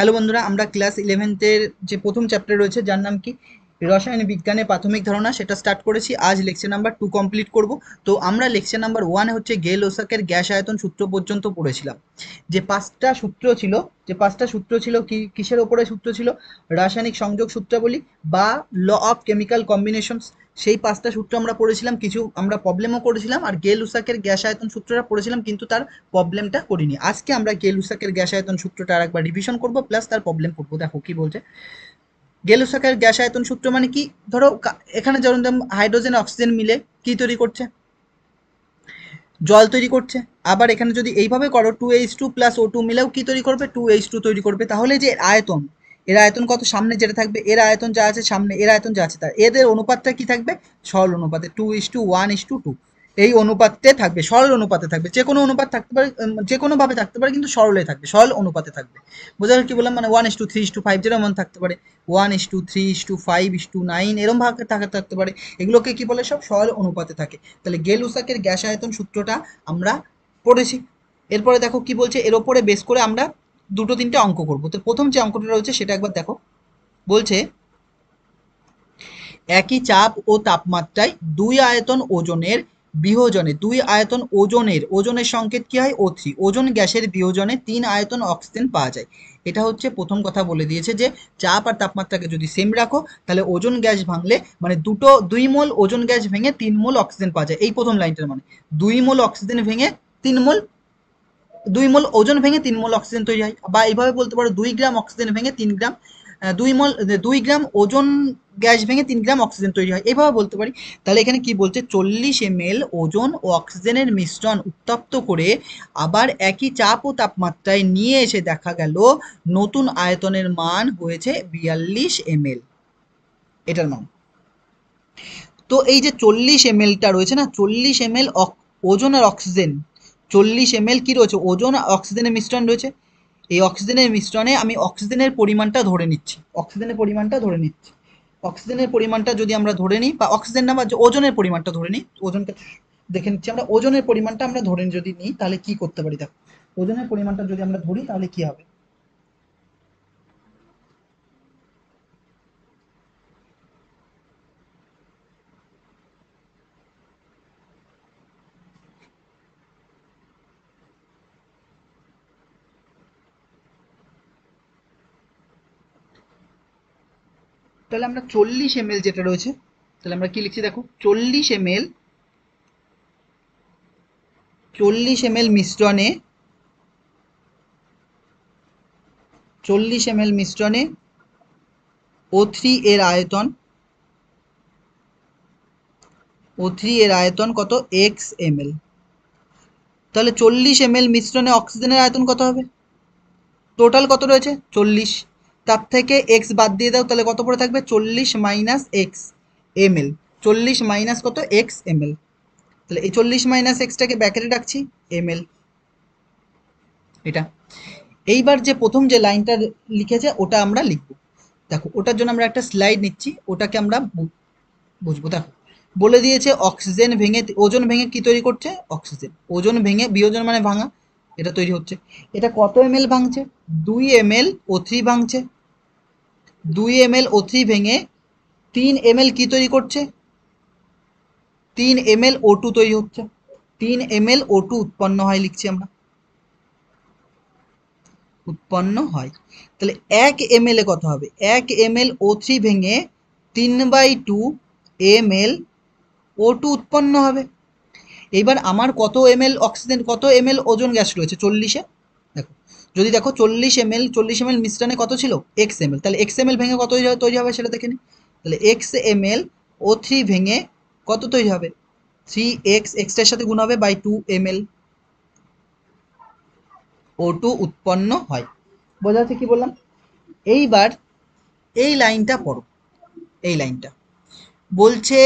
Hello বন্ধুরা, আমরা class 11-এর যে প্রথম চ্যাপ্টার রয়েছে যার নাম কি রসায়ন বিজ্ঞানের প্রাথমিক ধারণা, সেটা স্টার্ট করেছি। আজ লেকচার নাম্বার 2 কমপ্লিট করব। তো আমরা লেকচার নাম্বার 1 হচ্ছে গেল-ওসাকের গ্যাস আয়তন সূত্র পর্যন্ত পড়েছিলাম। যে পাঁচটা সূত্র ছিল কিসের ওপরে সূত্র ছিল? রাসায়নিক সংযোগ সূত্রাবলী বা ল অফ কেমিক্যাল কম্বিনেশনস। সেই 5টা সূত্র আমরা পড়েছিলাম, কিছু আমরা প্রবলেমও করেছিলাম, আর গেল-ওসাকের গ্যাস আয়তন সূত্রটা পড়েছিলাম কিন্তু তার প্রবলেমটা করিনি। আজকে আমরা গেল-ওসাকের গ্যাস আয়তন সূত্রটা আরেকবার রিভিশন করব, প্লাস তার প্রবলেম করব। দেখো কি বলছে। গেল-ওসাকের গ্যাস আয়তন সূত্র মানে কি? ধরো এখানে যেমন হাইড্রোজেন অক্সিজেন মিলে কি তৈরি করছে? জল তৈরি করছে। আবার এখানে যদি এইভাবে করো 2H2 প্লাস O2 মিলেও কি তৈরি করবে? 2H2 তৈরি করবে। তাহলে যে আয়তন, এর আয়তন কত? সামনে যেটা থাকবে এর আয়তন যা আছে, সামনে এর আয়তন যা আছে, তার এদের অনুপাতটা কি থাকবে? সরল অনুপাতে 2:1:2 এই অনুপাতে থাকবে, সরল অনুপাতে থাকবে। যে কোনো অনুপাত থাকতে পারে, যে কোনো ভাবে থাকতে পারে, কিন্তু সরলে থাকবে, সরল অনুপাতে থাকবে। বোঝা গেল কি বললাম? মানে 1:3:5 যেরকম থাকতে পারে, 1:3:5:9 এরকম ভাবে থাকতে পারে। এগুলোকে কি বলে? সব সরল অনুপাতে থাকে। তাহলে গেল-ওসাকের গ্যাস আয়তন সূত্রটা আমরা পড়েছি। এরপরে দেখো কি বলছে, এর ওপরে বেস করে আমরা দুটো তিনটে অঙ্ক করব। তো প্রথম যে অঙ্কটা রয়েছে সেটা একবার দেখো। বলছে একই চাপ ও তাপমাত্রায় দুই আয়তন ওজনের সংকেত কি হয়? O3। ওজন গ্যাসের বিয়োজনে 3 আয়তন অক্সিজেন পাওয়া যায়। এটা হচ্ছে প্রথম কথা বলে দিয়েছে যে চাপ আর তাপমাত্রাকে যদি সেম রাখো তাহলে ওজন গ্যাস ভাঙলে মানে 2 মোল ওজন গ্যাস ভেঙে 3 মোল অক্সিজেন পাওয়া যায়। এই প্রথম লাইনটার মানে 2 মোল অক্সিজেন ভেঙে 3 মোল, 2 মোল ওজন ভেঙে 3 মোল অক্সিজেন তৈরি হয়। বা এইভাবে বলতে পারো 2 গ্রাম অক্সিজেন ভেঙে 3 গ্রাম, 2 মোল, 2 গ্রাম ওজন গ্যাস ভেঙে 3 গ্রাম অক্সিজেন তৈরি হয়, এইভাবে বলতে পারি। তাহলে এখানে কি বলছে? 40 ml ওজন ও অক্সিজেনের মিশ্রণ উত্তপ্ত করে আবার একই চাপ ও তাপমাত্রায় নিয়ে এসে দেখা গেল নতুন আয়তনের মান হয়েছে 42 ml। এটার মান। তো এই যে 40 ml-টা রয়েছে না, 40 ml ওজন আর অক্সিজেন, 40 ml কি রয়েছে? ওজন আর অক্সিজেনের মিশ্রণ রয়েছে। এই অক্সিজেনের মিশ্রণে আমি অক্সিজেনের পরিমাণটা ধরে নিচ্ছি, অক্সিজেনের পরিমাণটা যদি আমরা ধরে নিই, বা অক্সিজেন না, বা ওজনের পরিমাণটা ধরে নিই, ওজনটা দেখে নিচ্ছি আমরা। ওজনের পরিমাণটা আমরা ধরে যদি নিই তাহলে কি করতে পারি? দেখো, ওজনের পরিমাণটা যদি আমরা ধরি তাহলে কি হবে? তাহলে আমরা 40 ml যেটা রয়েছে, তাহলে আমরা কি লিখছি দেখো, 40 ml মিশ্রণে, 40 ml মিশ্রণে O3 এর আয়তন, কত? x ml। তাহলে 40 ml মিশ্রণে অক্সিজেনের আয়তন কত হবে? টোটাল কত রয়েছে? 40। তার থেকে এক্স বাদ দিয়ে দাও, তাহলে কত পড়ে থাকবে? 40 - x ml। 40 - কত? x ml। তাহলে এই 40 - xটাকে ব্যাকেটে রাখছি, ml। এটা এইবার যে প্রথম যে লাইনটা লিখেছে ওটা আমরা লিখব। দেখো, ওটার জন্য আমরা একটা স্লাইড নিচ্ছি, ওটাকে আমরা বুঝবো। দেখো, বলে দিয়েছে অক্সিজেন ভেঙে, ওজন ভেঙে কি তৈরি করছে? অক্সিজেন। ওজন ভেঙে, বিয়োজন মানে ভাঙা, এটা তৈরি হচ্ছে। এটা কত ml ভাঙছে? 2 ml O3 ভাঙছে। 2 ml O3 ভেঙে 3 ml কি তৈরি করছে? 3 ml O2 তৈরি হচ্ছে। 3 ml O2 উৎপন্ন হয়, লিখছি আমরা, উৎপন্ন হয়। তাহলে 1 ml এ কত হবে? 1 ml O3 ভেঙে 3/2 ml O2 উৎপন্ন হবে। এইবার আমার কত ml অক্সিজেন, কত ml ওজন গ্যাস রয়েছে 40-এ? দেখো, যদি দেখো 40 ml মিশ্রণে কত ছিল? xml। তাহলে xml ভেঙে কত তৈরি হবে সেটা দেখে নিই। তাহলে xml O3 ভেঙে কত তৈরি হবে? 3x, এক্সটার সাথে গুণ হবে বাই 2 ml O2 উৎপন্ন হয়। বোঝা যাচ্ছে কি বললাম? এইবার এই লাইনটা পড়ো, এই লাইনটা বলছে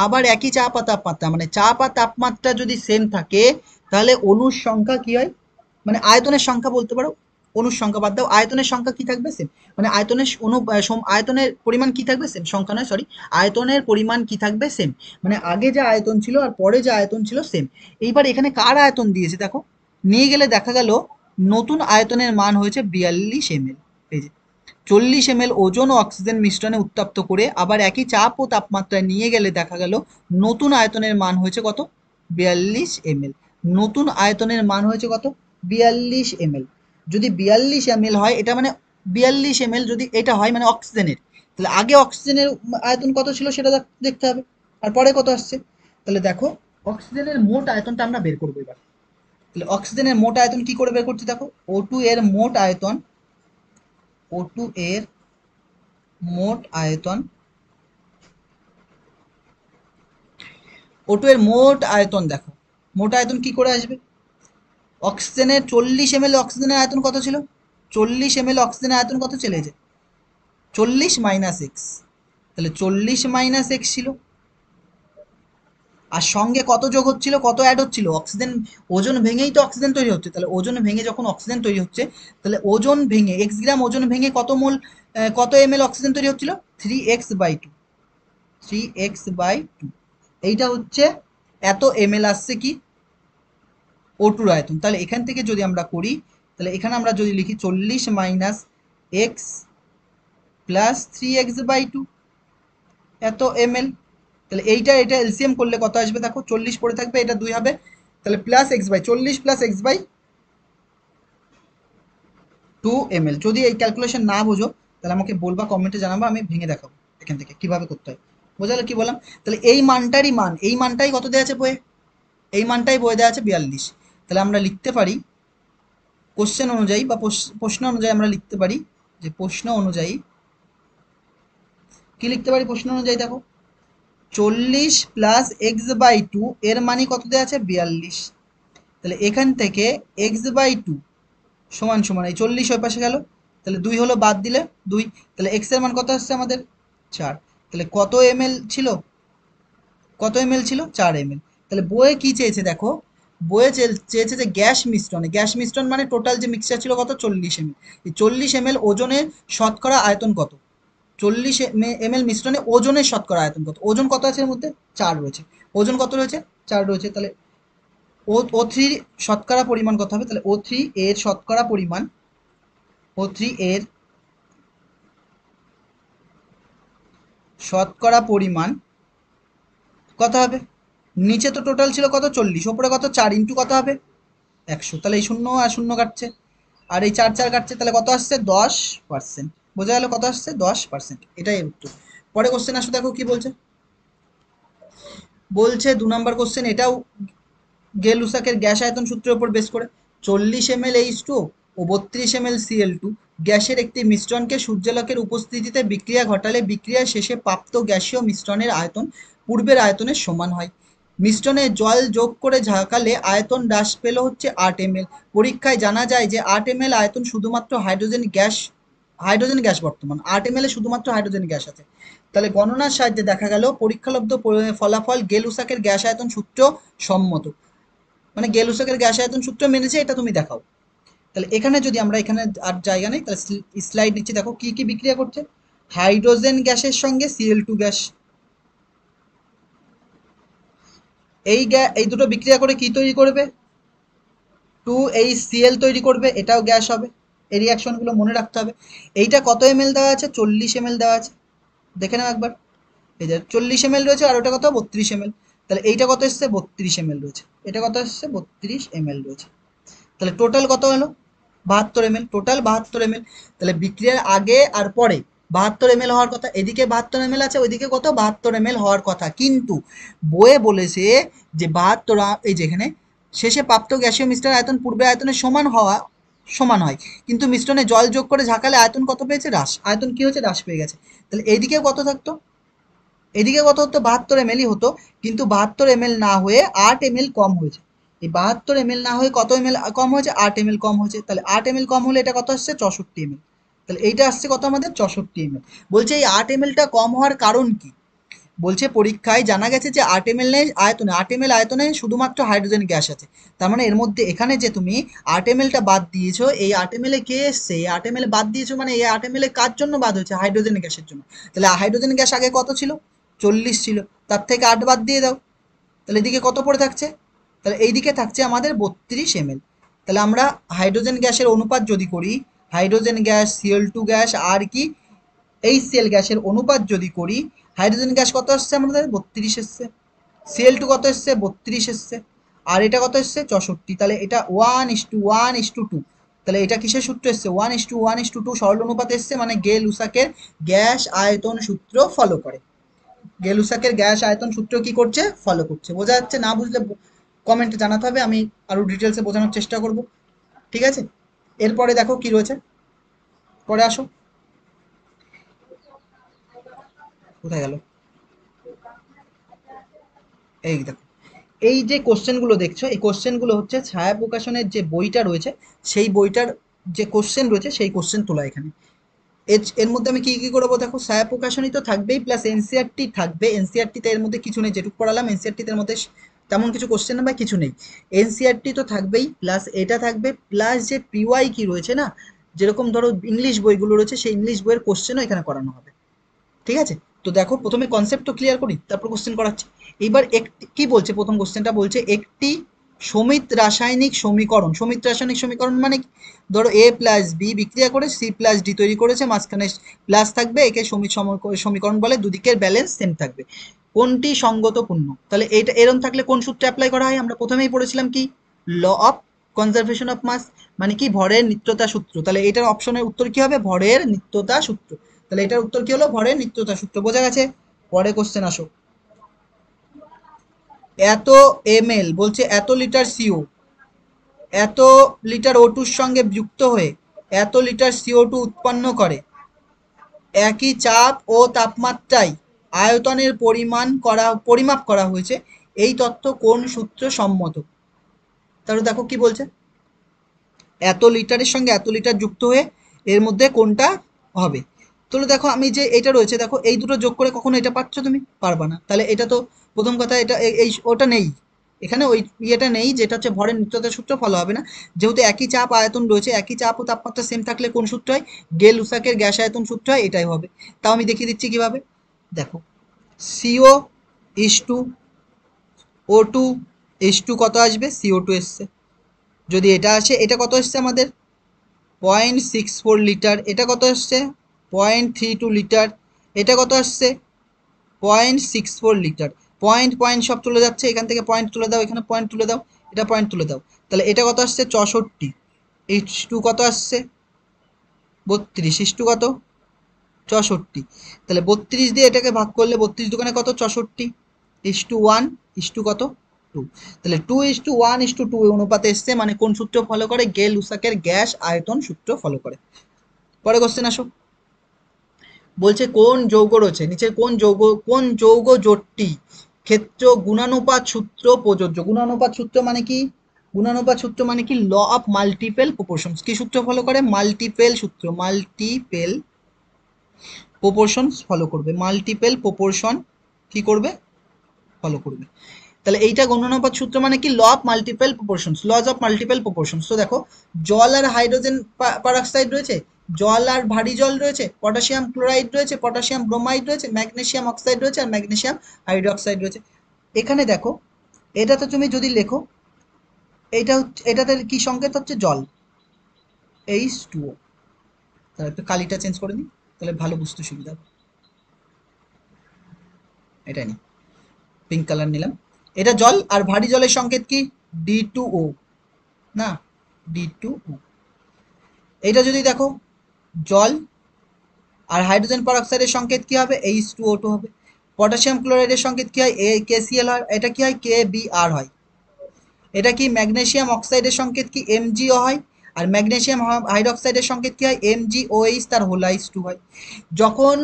আবার একই চাপ আর তাপমাত্রা, মানে চাপ আর তাপমাত্রা যদি সেম থাকে তাহলে অণুর সংখ্যা কি হয়? মানে আয়তনের সংখ্যা বলতে পারো, অণুর সংখ্যা বাদ দাও, আয়তনের সংখ্যা কি থাকবে? সেম। মানে আয়তনের পরিমাণ কি থাকবে? সেম। সংখ্যা নয়, সরি, আয়তনের পরিমাণ কি থাকবে? সেম। মানে আগে যে আয়তন ছিল আর পরে যে আয়তন ছিল সেম। এইবার এখানে কার আয়তন দিয়েছে দেখো, নিয়ে গেলে দেখা গেল নতুন আয়তনের মান হয়েছে 42 ml। এই যে 40 ml ওজন ও অক্সিজেন মিশ্রণে উত্তপ্ত করে আবার একই চাপ ও তাপমাত্রায় নিয়ে গেলে দেখা গেল নতুন আয়তনের মান হয়েছে কত? 42 ml। নতুন আয়তনের মান হয়েছে কত? 42 ml। যদি 42 ml হয়, এটা মানে 42 ml যদি এটা হয় মানে অক্সিজেনের, তাহলে আগে অক্সিজেনের আয়তন কত ছিল সেটা দেখতে হবে, আর পরে কত আসছে। তাহলে দেখো, অক্সিজেনের মোট আয়তনটা আমরা বের করবো এবার। তাহলে অক্সিজেনের মোট আয়তন কি করে বের করছি দেখো, O2 এর মোট আয়তন, O2 এর মোট আয়তন, O2 এর মোট আয়তন দেখো, মোট আয়তন কি করে আসবে? অক্সিজেনের 40 ml অক্সিজেনের আয়তন কত ছিল? 40 ml অক্সিজেনের আয়তন কত চলে যায়? 40 - x, তাহলে 40 - x ছিল। আর সঙ্গে কত যোগ হচ্ছিল, কত অ্যাড হচ্ছিল? অক্সিজেন, ওজন ভেঙেই তো অক্সিজেন তৈরি হচ্ছে, তাহলে ওজন ভেঙে যখন অক্সিজেন তৈরি হচ্ছে, তাহলে ওজন ভেঙে এক্স গ্রাম ওজন ভেঙে কত মোল, কত ml অক্সিজেন তৈরি হচ্ছিল? 3x/2, 3x/2। এইটা হচ্ছে এত ml আসছে কি O2 আয়তন। তাহলে এখান থেকে যদি আমরা করি, তাহলে এখানে আমরা যদি লিখি 40 - x প্লাস 3x/2 এত ml, তাহলে এইটা এটা এলসিএম করলে কত আসবে দেখো, 40 পড়ে থাকবে, এটা 2 হবে, তাহলে plus x by 40 plus x/2 ml। যদি এই ক্যালকুলেশন না বোঝো তাহলে আমাকে বলবা, কমেন্টে জানাবো, আমি ভেঙে দেখাবো এখান থেকে কিভাবে করতে হয়। বোঝালে কি বললাম? তাহলে এই মানটারই মান, এই মানটাই কত দেওয়া আছে বইয়ে? এই মানটাই বইয়ে দেওয়া আছে 42। তাহলে আমরা লিখতে পারি কোশ্চেন অনুযায়ী বা প্রশ্ন অনুযায়ী আমরা লিখতে পারি যে, প্রশ্ন অনুযায়ী কি লিখতে পারি? প্রশ্ন অনুযায়ী দেখো, 40 প্লাস x/2 এর মানে কত দেওয়া আছে? 42। তাহলে এখান থেকে x/2 সমান সমান এই 40 ওই পাশে গেল, তাহলে 2 হলো, বাদ দিলে 2, তাহলে x এর মান কত আসছে আমাদের? 4। তাহলে কত ml ছিল? কত ml ছিল? 4 ml। তাহলে বইয়ে কি চেয়েছে দেখো, বইয়ে চেয়েছে যে গ্যাস মিশ্রণে, গ্যাস মিশ্রণ মানে টোটাল যে মিক্সচার ছিল কত? 40 ml। এই 40 ml ওজনের শতকরা আয়তন কত? 40 ml মিশ্রণে ওজনের শতকরা আয়তন কত? ওজন কত আছে এর মধ্যে? 4 রয়েছে। ওজন কত রয়েছে? 4 রয়েছে। তাহলে O3 শতকরা পরিমাণ কত হবে? তাহলে O3 এর শতকরা পরিমাণ, O3 এর শতকরা পরিমাণ কত হবে? নিচে তো টোটাল ছিল কত? 40, ওপরে কত? 4 ইন্টু কত হবে? 100। তাহলে এই শূন্য আর শূন্য কাটছে, আর এই 4 4 কাটছে, তাহলে কত আসছে? 10%। বোঝা গেল কত আসছে? 10%। এটাই এর উত্তর। পরে কোশ্চেন আসো, দেখো কি বলছে। বলছে 2 নম্বর কোশ্চেন, এটাও গেল-লুসাকের গ্যাস আয়তন সূত্রের উপর বেস করে। 40 ml H2O ও 32 ml Cl2 গ্যাসের একটি মিশ্রণকে সূর্যালোকের উপস্থিতিতে বিক্রিয়া ঘটালে বিক্রিয়ার শেষে প্রাপ্ত গ্যাসীয় মিশ্রণের আয়তন পূর্বের আয়তনের সমান হয়। মিশ্রণে জল যোগ করে ঝাঁকালে আয়তন হ্রাস পেল হচ্ছে 8 ml। পরীক্ষায় জানা যায় যে 8 ml আয়তন শুধুমাত্র হাইড্রোজেন গ্যাস বর্তমান 8 ml এ শুধুমাত্র হাইড্রোজেন গ্যাস আছে। তাহলে গণনার সাহায্যে দেখা গেল পরীক্ষালব্ধ ফলাফল গেল-লুসাকের গ্যাস আয়তন সূত্র সম্মত। মানে গেল-লুসাকের গ্যাস আয়তন সূত্র মেনেছে, এটা তুমি দেখাও। তাহলে এখানে যদি আমরা, এখানে আর জায়গা নেই, তাহলে স্লাইড নিচে দেখো কি কি বিক্রিয়া করছে। হাইড্রোজেন গ্যাসের সঙ্গে Cl2 গ্যাস, এই দুটো বিক্রিয়া করে কি তৈরি করবে? 2HCl তৈরি করবে, এটাও গ্যাস হবে। এই রিয়াকশনগুলো মনে রাখতে হবে। এইটা কত ml দেওয়া আছে? 40 ml দেওয়া আছে, দেখে নাও একবার। এই যে 40 ml রয়েছে, আর ওটা কত? 32 ml। তাহলে এইটা কত এসছে? 32 ml রয়েছে। এটা কত এসছে? 32 ml রয়েছে। তাহলে টোটাল কত হলো? 72 ml, টোটাল 72 ml। তাহলে বিক্রিয়ার আগে আর পরে 72 ml হওয়ার কথা, এদিকে 72 ml আছে, ওইদিকে কত? 72 ml হওয়ার কথা, কিন্তু বইয়ে বলেছে যে 72, এই যেখানে শেষে প্রাপ্ত গ্যাসীয় মিশ্রণের আয়তন পূর্বের আয়তনের সমান হয়, কিন্তু মিশ্রণে জল যোগ করে ঝাঁকালে আয়তন কত পেয়েছে? হ্রাস। আয়তন কি হয়েছে? হ্রাস পেয়ে গেছে। তাহলে এইদিকে কত থাকতো? এদিকে কত হতো? 72 ml হতো, কিন্তু 72 ml না হয়ে 8 ml কম হয়েছে। এই 72 ml না হয়ে কত ml কম হয়েছে? 8 ml কম হয়েছে। তাহলে 8 ml কম হলে এটা কত আসছে? 64 ml। তাহলে এইটা আসছে কত আমাদের? 64 ml। বলছে এই 8 ml কম হওয়ার কারণ কি? বলছে পরীক্ষায় জানা গেছে যে 8 ml আয়তনে শুধুমাত্র হাইড্রোজেন গ্যাস আছে। তার মানে এর মধ্যে এখানে যে তুমি 8 ml বাদ দিয়েছো, এই 8 ml কে এসছে? এই 8 ml বাদ দিয়েছো মানে এই 8 ml কার জন্য বাদ হয়েছে? হাইড্রোজেন গ্যাসের জন্য। তাহলে হাইড্রোজেন গ্যাস আগে কত ছিল? 40 ছিল, তার থেকে 8 বাদ দিয়ে দাও, তাহলে এদিকে কত পড়ে থাকছে? তাহলে এইদিকে থাকছে আমাদের 32 ml। তাহলে আমরা হাইড্রোজেন গ্যাসের অনুপাত যদি করি, হাইড্রোজেন গ্যাস, Cl2 গ্যাস আর কি HCl গ্যাসের অনুপাত যদি করি, হাইড্রোজেন গ্যাস কত আসছে আমাদের 32 এসছে, Cl2 কত এসছে 32 এসছে, আর এটা কত এসছে 64, তাহলে এটা 1:1:2, তাহলে এটা কিসের সূত্র এসছে 1:1:2 সরল অনুপাত এসছে, মানে গে-লুসাকের গ্যাস আয়তন সূত্র ফলো করে। গে-লুসাকের গ্যাস আয়তন সূত্র কি করছে, ফলো করছে। বোঝা যাচ্ছে? না বুঝলে কমেন্টে জানাতে হবে, আমি আরো ডিটেলসে বোঝানোর চেষ্টা করব। ঠিক আছে, এরপরে দেখো কি রয়েছে, পরে আসো। কোথায় গেল? এই দেখো, এই যে কোশ্চেনগুলো দেখছো, এই কোশ্চেনগুলো হচ্ছে ছায়া প্রকাশনের যে বইটা রয়েছে সেই বইটার যে কোশ্চেন রয়েছে সেই কোশ্চেন তোলা এখানে। এর মধ্যে আমি কি কি করবো দেখো, ছায়া প্রকাশনী তো থাকবেই, প্লাস এনসিআরটি থাকবে। এনসিআরটিতে এর মধ্যে কিছু নেই, যেটুকু পড়ালাম এনসিআরটিতে এর মধ্যে তেমন কিছু কোশ্চেন বা কিছু নেই। এনসিআরটি তো থাকবেই, প্লাস এটা থাকবে, প্লাস যে পিওয়াই কি রয়েছে না, যেরকম ধরো ইংলিশ বইগুলো রয়েছে সেই ইংলিশ বইয়ের কোশ্চেনও এখানে করানো হবে। ঠিক আছে, তো দেখো প্রথমে কনসেপ্ট তো ক্লিয়ার করি, তারপর কোশ্চেন করাচ্ছি। এবার একটি কি বলছে, প্রথম কোশ্চেনটা বলছে একটি সমিত রাসায়নিক সমীকরণ। সমিত রাসায়নিক সমীকরণ মানে কি? ধরো এ প্লাস বি বিক্রিয়া করে সি প্লাস ডি তৈরি করেছে, মাঝখানে প্লাস থাকবে, একে সমিত সমীকরণ বলে, দুদিকের ব্যালেন্স সেম থাকবে। কোনটি সঙ্গতপূর্ণ? তাহলে এটা এরকম থাকলে কোন সূত্র অ্যাপ্লাই করা হয়? আমরা প্রথমেই পড়েছিলাম কি, law of conservation of mass, মানে কি ভরের নিত্যতা সূত্র। তাহলে এটার অপশনের উত্তর কি হবে, ভরের নিত্যতা সূত্র। তাহলে এটার উত্তর কি হলো, ভরের নিত্যতা সূত্র। বোঝা গেছে? পরে কোশ্চেন আসো। এত এমএল বলছে এত লিটার সিও, এত লিটার O2 সঙ্গে যুক্ত হয়ে এত লিটার CO2 উৎপন্ন করে, একই চাপ ও তাপমাত্রায় আয়তনের পরিমাপ করা হয়েছে, এই তথ্য কোন সূত্র সম্মত? তাহলে দেখো কি বলছে, এত লিটারের সঙ্গে এত লিটার যুক্ত হয়ে এর মধ্যে কোনটা হবে। তাহলে দেখো আমি যে এটা রয়েছে, দেখো এই দুটো যোগ করে কখনো এটা পাচ্ছ তুমি পারবা না, তাহলে এটা তো প্রথম কথা, এটা এই ওটা নেই এখানে, ওই ইয়েটা নেই যেটা হচ্ছে ভরের নিত্যতা সূত্র ফলো হবে না। যেহেতু একই চাপ আয়তন রয়েছে, একই চাপ ও তাপমাত্রা সেম থাকলে কোন সূত্র হয়, গে-লুসাকের গ্যাস আয়তন সূত্র হয়, এটাই হবে। তাও আমি দেখিয়ে দিচ্ছি কিভাবে। দেখো, CO is to O2 is to কত আসবে, CO2 এসছে, যদি এটা আসে, এটা কত এসছে আমাদের 0.64 লিটার, এটা কত আসছে 0.32 লিটার, এটা কত আসছে 0.64 লিটার। পয়েন্ট পয়েন্ট সব তুলে যাচ্ছে, এখান থেকে পয়েন্ট তুলে দাও, এখানে পয়েন্ট তুলে দাও, এটা পয়েন্ট তুলে দাও। তাহলে এটা কত আসছে 64, H2 কত আসছে 32, H2 কত 64। তাহলে 32 দিয়ে এটাকে ভাগ করলে 32 দোকানে কত 64, H2 1, H2 কত 2। তাহলে 2:1:2 অনুপাতে এসছে, মানে কোন সূত্র ফলো করে, গে-লুসাকের গ্যাস আয়তন সূত্র ফলো করে। পরে কোশ্চেন আসো, বলছে কোন যৌগ রয়েছে নিচের কোন যৌগ জোটটি ক্ষেত্র গুণানুপাত সূত্র প্রযোজ্য। গুণানুপাত সূত্র মানে কি, গুণানুপাত সূত্র মানে কি ল অফ মাল্টিপল প্রপোর্শনস। কি সূত্র ফলো করে, মাল্টিপল সূত্র, মাল্টিপল প্রপোর্শনস ফলো করবে, মাল্টিপল প্রপোর্শন কি করবে, ফলো করবে। তাহলে এইটা গণনানুপাত সূত্র মানে কি, law of multiple proportions, laws of multiple proportions. তো দেখো, জল আর হাইড্রোজেন পারঅক্সাইড রয়েছে, জল আর ভারী জল রয়েছে, পটাশিয়াম ক্লোরাইড রয়েছে, পটাশিয়াম ব্রোমাইড রয়েছে, ম্যাগনেসিয়াম অক্সাইড রয়েছে, আর ম্যাগনেসিয়াম হাইড্রোক্সাইড রয়েছে। এখানে দেখো, এটাতে তুমি যদি লেখো, এইটা হচ্ছে, এটাতে কি সংকেত হচ্ছে, জল, H2O। তাহলে একটু কালিটা চেঞ্জ করে দিই, তাহলে ভালো বুঝতে সুবিধা হবে। এটা নি, পিঙ্ক কালার নিলাম। এটা জল, আর ভারী জলের সংকেত কি, D2O, না, D2O। এটা যদি দেখো, জল আর হাইড্রোজেন পারঅক্সাইডের সংকেত কি হবে, H2O2 হবে। পটাশিয়াম ক্লোরাইডের সংকেত কি হয়, KCl হয়, এটা কি হয়, KBr হয়। এটা কি ম্যাগনেসিয়াম অক্সাইডের সংকেত কি, MgO হয়। আর ম্যাগনেসিয়াম হাইড্রোক্সাইডের সংকেত কি হয়, MgOH, তার হোল H2 হয়। যখন